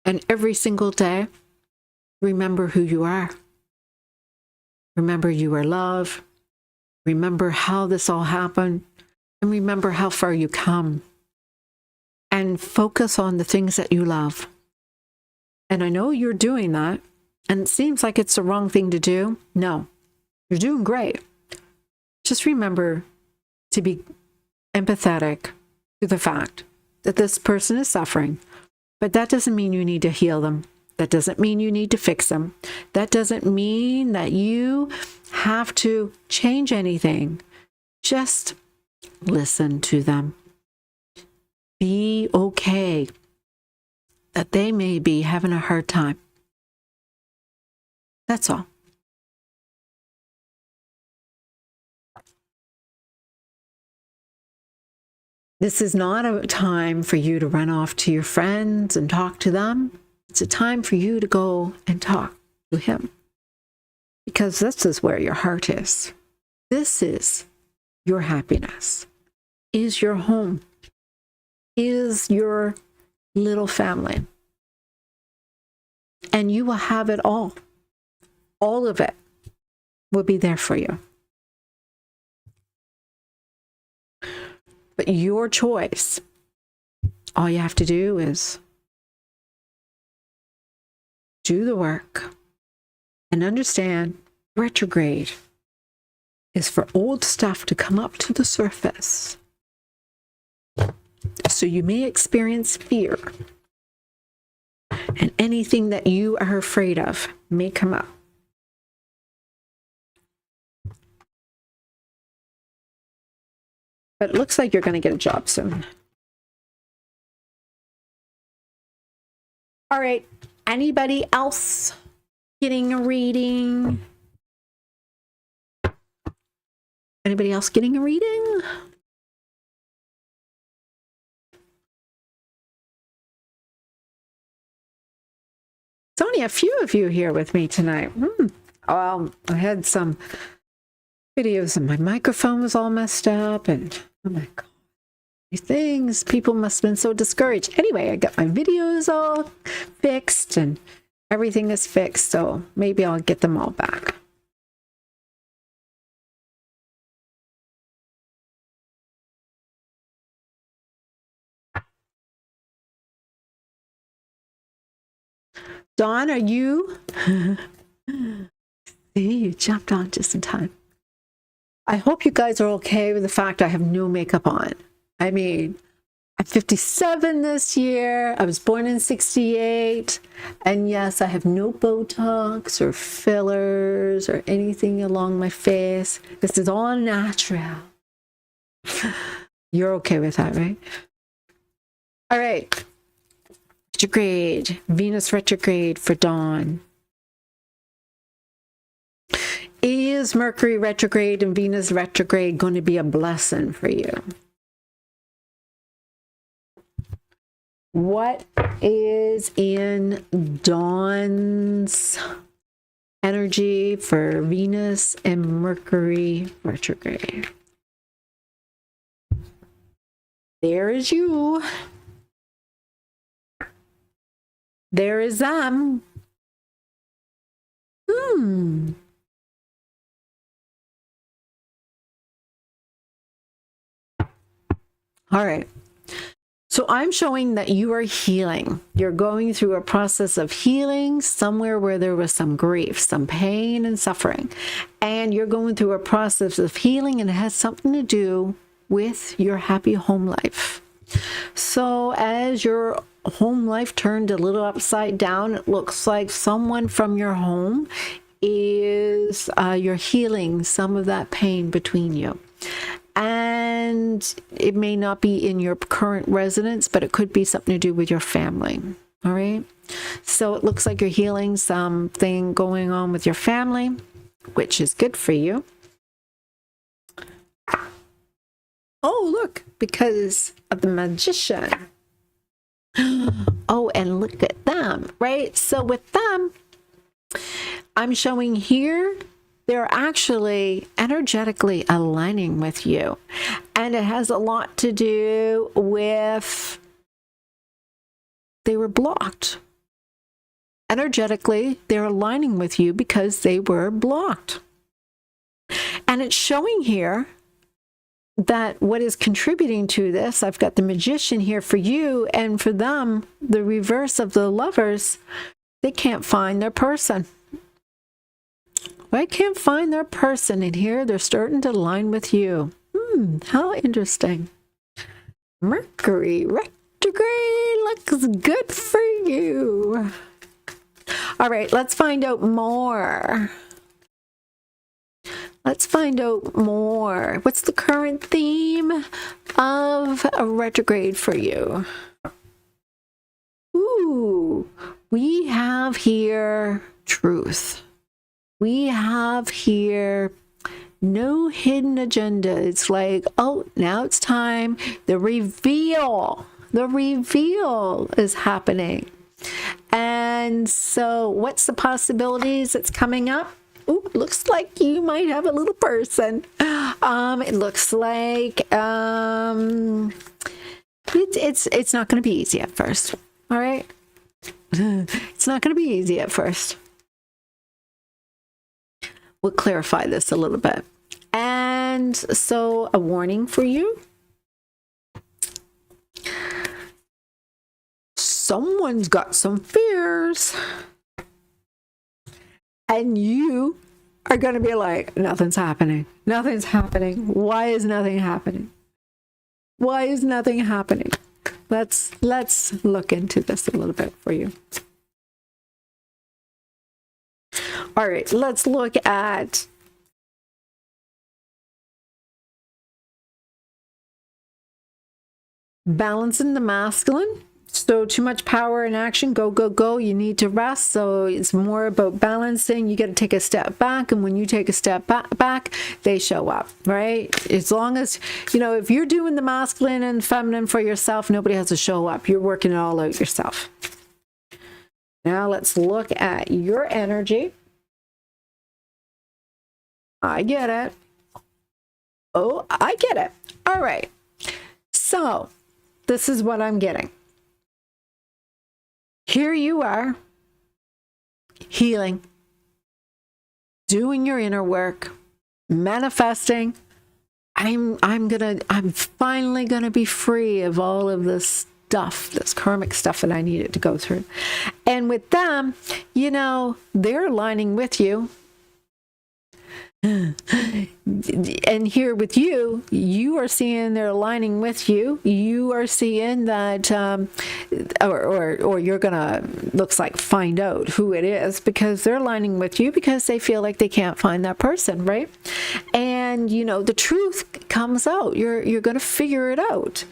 And every single day, remember who you are. Remember you are love. Remember how this all happened. And remember how far you come. And focus on the things that you love. And I know you're doing that. And it seems like it's the wrong thing to do. No, you're doing great. Just remember to be empathetic to the fact that this person is suffering. But that doesn't mean you need to heal them. That doesn't mean you need to fix them. That doesn't mean that you have to change anything. Just listen to them. Be okay that they may be having a hard time. That's all. This is not a time for you to run off to your friends and talk to them. It's a time for you to go and talk to him. Because this is where your heart is. This is your happiness, is your home, is your little family. And you will have it all. All of it will be there for you. But your choice, all you have to do is do the work and understand retrograde is for old stuff to come up to the surface. So you may experience fear, and anything that you are afraid of may come up. But it looks like you're going to get a job soon. All right. Anybody else getting a reading? Anybody else getting a reading? It's only a few of you here with me tonight. Well, I had some videos and my microphone was all messed up, and oh my god, these things, people must have been so discouraged. Anyway, I got my videos all fixed and everything is fixed, so maybe I'll get them all back. Dawn, are you? See, you jumped on just in time. I hope you guys are okay with the fact I have no makeup on. I mean, I'm 57 this year. I was born in 68. And yes, I have no Botox or fillers or anything along my face. This is all natural. You're okay with that, right? All right. Retrograde. Venus retrograde for Dawn. Is Mercury retrograde and Venus retrograde going to be a blessing for you? What is in Dawn's energy for Venus and Mercury retrograde? There is you. There is them. All right. So I'm showing that you are healing. You're going through a process of healing somewhere where there was some grief, some pain and suffering. And you're going through a process of healing, and it has something to do with your happy home life. So as your home life turned a little upside down, it looks like someone from your home is you're healing some of that pain between you. And it may not be in your current residence, but it could be something to do with your family. All right. So it looks like you're healing something going on with your family, which is good for you. Oh, look, because of the Magician. Oh, and look at them, right? So with them, I'm showing here, they're actually energetically aligning with you. And it has a lot to do with they were blocked. Energetically, they're aligning with you because they were blocked. And it's showing here that what is contributing to this, I've got the Magician here for you, and for them, the reverse of the Lovers, they can't find their person. They can't find their person, and here they're starting to align with you. How interesting. Mercury retrograde looks good for you. All right, let's find out more. Let's find out more. What's the current theme of a retrograde for you? Ooh, we have here truth. We have here no hidden agenda. It's like, oh, now it's time. The reveal is happening. And so what's the possibilities that's coming up? Ooh, looks like you might have a little person. It looks like it's not going to be easy at first. All right, it's not going to be easy at first. We'll clarify this a little bit. And so, a warning for you: someone's got some fears. And you are going to be like, nothing's happening. Nothing's happening. Why is nothing happening? Why is nothing happening? Let's look into this a little bit for you. All right, let's look at balancing the masculine. So too much power in action, go, go, go. You need to rest. So it's more about balancing. You got to take a step back. And when you take a step back, they show up, right? As long as, if you're doing the masculine and feminine for yourself, nobody has to show up. You're working it all out yourself. Now let's look at your energy. I get it. Oh, I get it. All right. So this is what I'm getting. Here you are, healing, doing your inner work, manifesting. I'm finally gonna be free of all of this stuff, this karmic stuff that I needed to go through. And with them, they're aligning with you. And here with you, you are seeing they're aligning with you. You are seeing that, or you're gonna, looks like, find out who it is, because they're aligning with you because they feel like they can't find that person, right? And the truth comes out. You're gonna figure it out,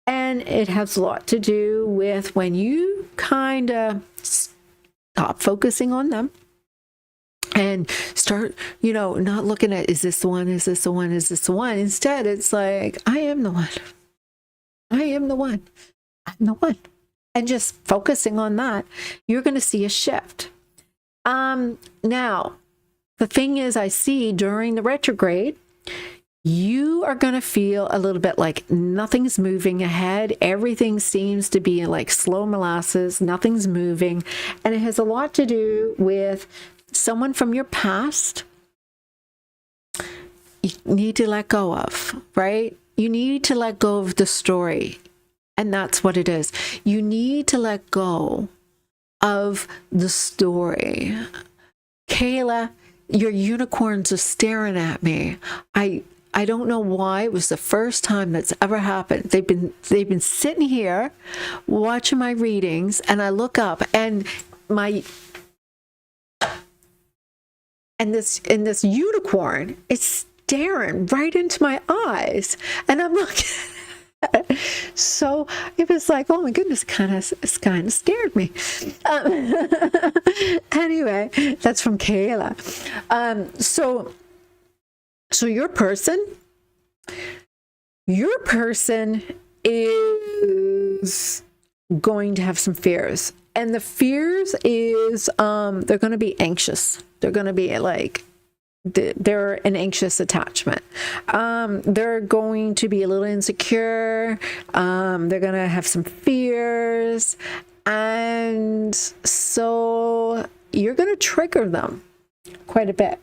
and it has a lot to do with when you kind of stop focusing on them. And start, not looking at, is this the one? Is this the one? Is this the one? Instead, it's like, I am the one. I am the one. I'm the one. And just focusing on that, you're going to see a shift. Now, the thing is, I see during the retrograde, you are going to feel a little bit like nothing's moving ahead. Everything seems to be like slow molasses. Nothing's moving. And it has a lot to do with someone from your past you need to let go of, right? You need to let go of the story. And that's what it is. You need to let go of the story. Kayla, your unicorns are staring at me. I don't know why. It was the first time that's ever happened. They've been sitting here watching my readings, and I look up and this unicorn is staring right into my eyes, and I'm looking at it. so, it was like, oh my goodness, it's kind of scared me. Anyway, that's from Kayla. So your person is going to have some fears, and the fears is they're going to be anxious. They're going to be like, they're an anxious attachment. They're going to be a little insecure. They're going to have some fears, and so you're going to trigger them quite a bit.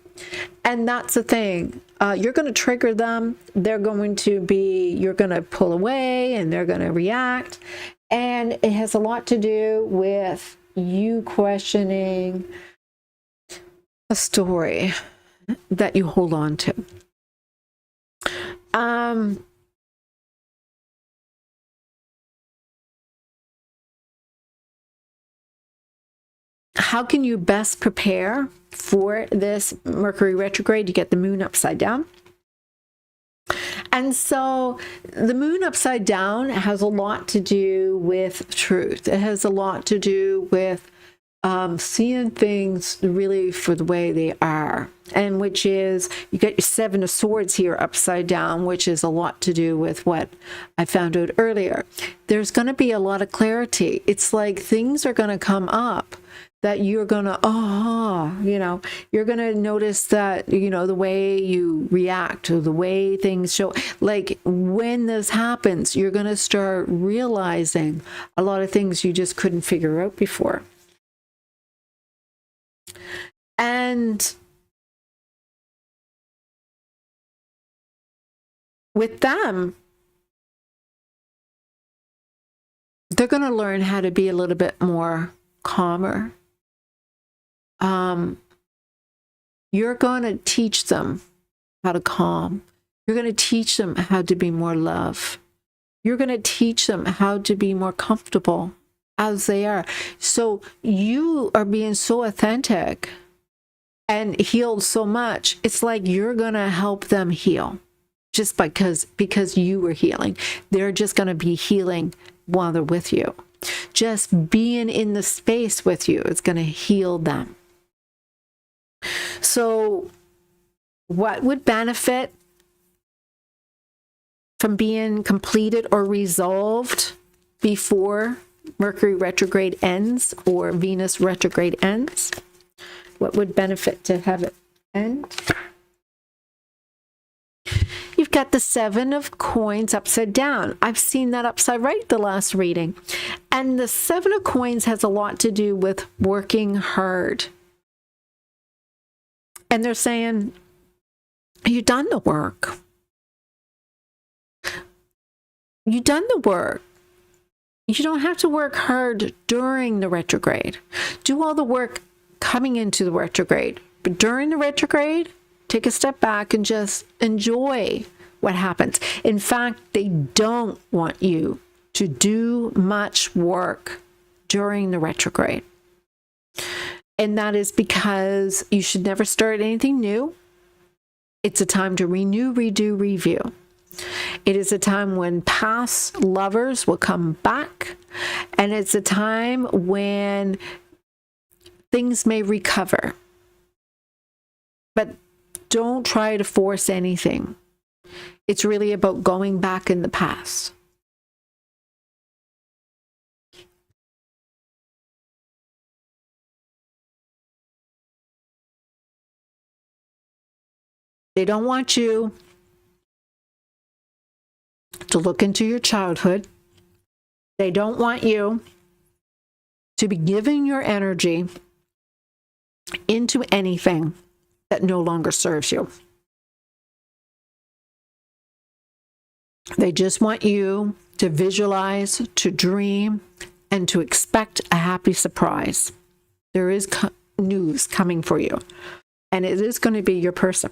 And that's the thing. You're going to trigger them. You're going to pull away, and they're going to react. And it has a lot to do with you questioning a story that you hold on to. How can you best prepare for this Mercury retrograde? You get the moon upside down. And so the moon upside down has a lot to do with truth. It has a lot to do with seeing things really for the way they are, and which is, you get your Seven of Swords here upside down, which is a lot to do with what I found out earlier. There's going to be a lot of clarity. It's like things are going to come up that you're going to, you're going to notice that, the way you react or the way things show, like when this happens, you're going to start realizing a lot of things you just couldn't figure out before. And with them, they're going to learn how to be a little bit more calmer. You're going to teach them how to calm. You're going to teach them how to be more love. You're going to teach them how to be more comfortable as they are. So you are being so authentic and healed so much. It's like you're going to help them heal just because you were healing. They're just going to be healing while they're with you. Just being in the space with you is going to heal them. So what would benefit from being completed or resolved before Mercury retrograde ends or Venus retrograde ends? What would benefit to have it end? You've got the Seven of Coins upside down. I've seen that upside right the last reading. And the Seven of Coins has a lot to do with working hard. And they're saying, you've done the work. You've done the work. You don't have to work hard during the retrograde. Do all the work coming into the retrograde. But during the retrograde, take a step back and just enjoy what happens. In fact, they don't want you to do much work during the retrograde. And that is because you should never start anything new. It's a time to renew, redo, review. It is a time when past lovers will come back. And it's a time when things may recover. But don't try to force anything. It's really about going back in the past. They don't want you to look into your childhood. They don't want you to be giving your energy into anything that no longer serves you. They just want you to visualize, to dream, and to expect a happy surprise. There is news coming for you, and it is going to be your person.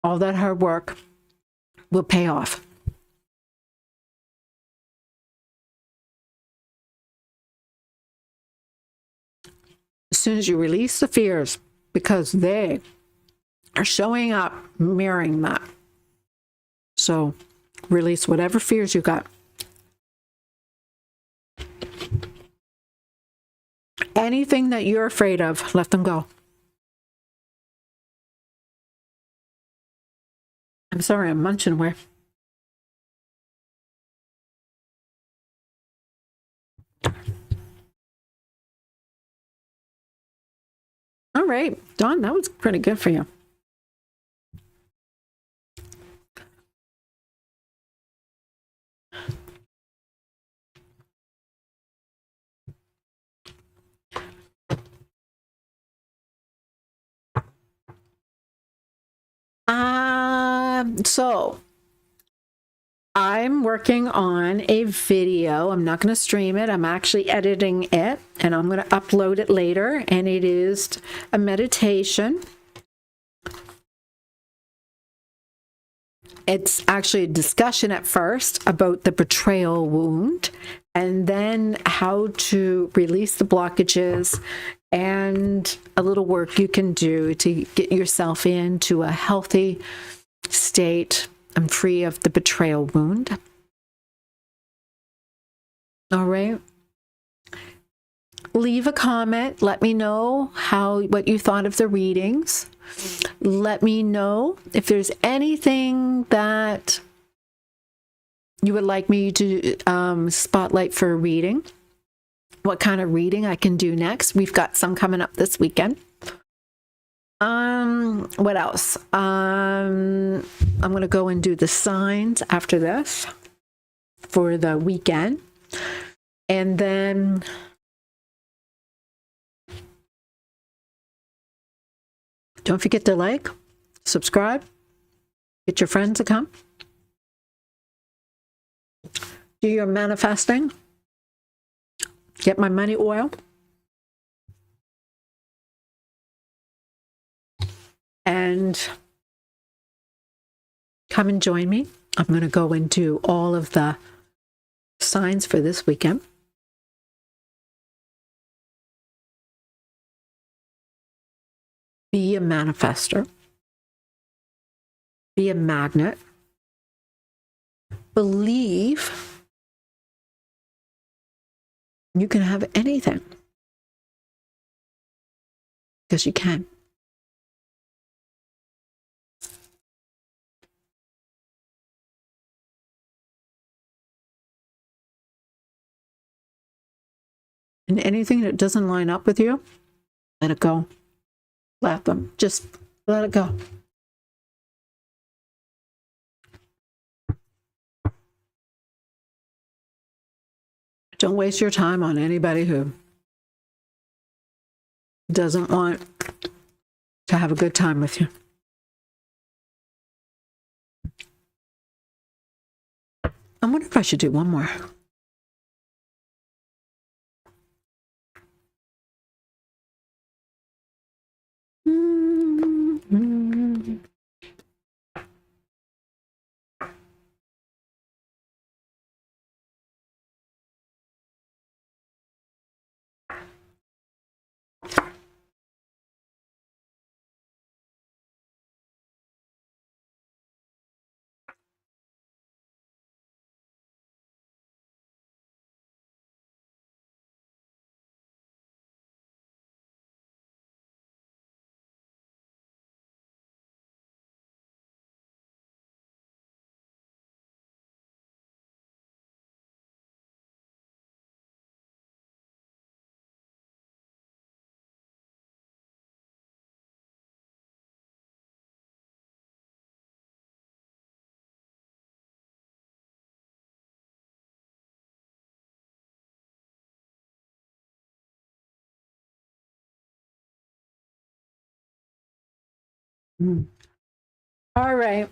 All that hard work will pay off. as soon as you release the fears, because they are showing up mirroring that. So release whatever fears you got. Anything that you're afraid of, let them go. I'm sorry, I'm munching away. All right, Dawn, that was pretty good for you. So I'm working on a video. I'm not going to stream it. I'm actually editing it, and I'm going to upload it later. And it is a meditation. It's actually a discussion at first about the betrayal wound, and then how to release the blockages, and a little work you can do to get yourself into a healthy state and free of the betrayal wound. All right. Leave a comment. Let me know what you thought of the readings. Let me know if there's anything that you would like me to spotlight for a reading. What kind of reading I can do next. We've got some coming up this weekend. What else? I'm going to go and do the signs after this for the weekend. And then don't forget to like, subscribe, get your friends to come. Do your manifesting. Get my money oil. And come and join me. I'm going to go and do all of the signs for this weekend. Be a manifester. Be a magnet. Believe you can have anything. Because you can. And anything that doesn't line up with you, let it go. Let them. Just let it go. Don't waste your time on anybody who doesn't want to have a good time with you. I wonder if I should do one more. All right.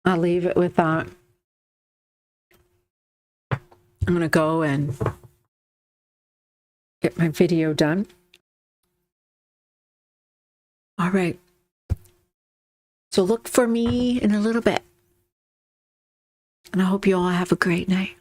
I'll leave it with that. I'm going to go and get my video done. All right. So look for me in a little bit. And I hope you all have a great night.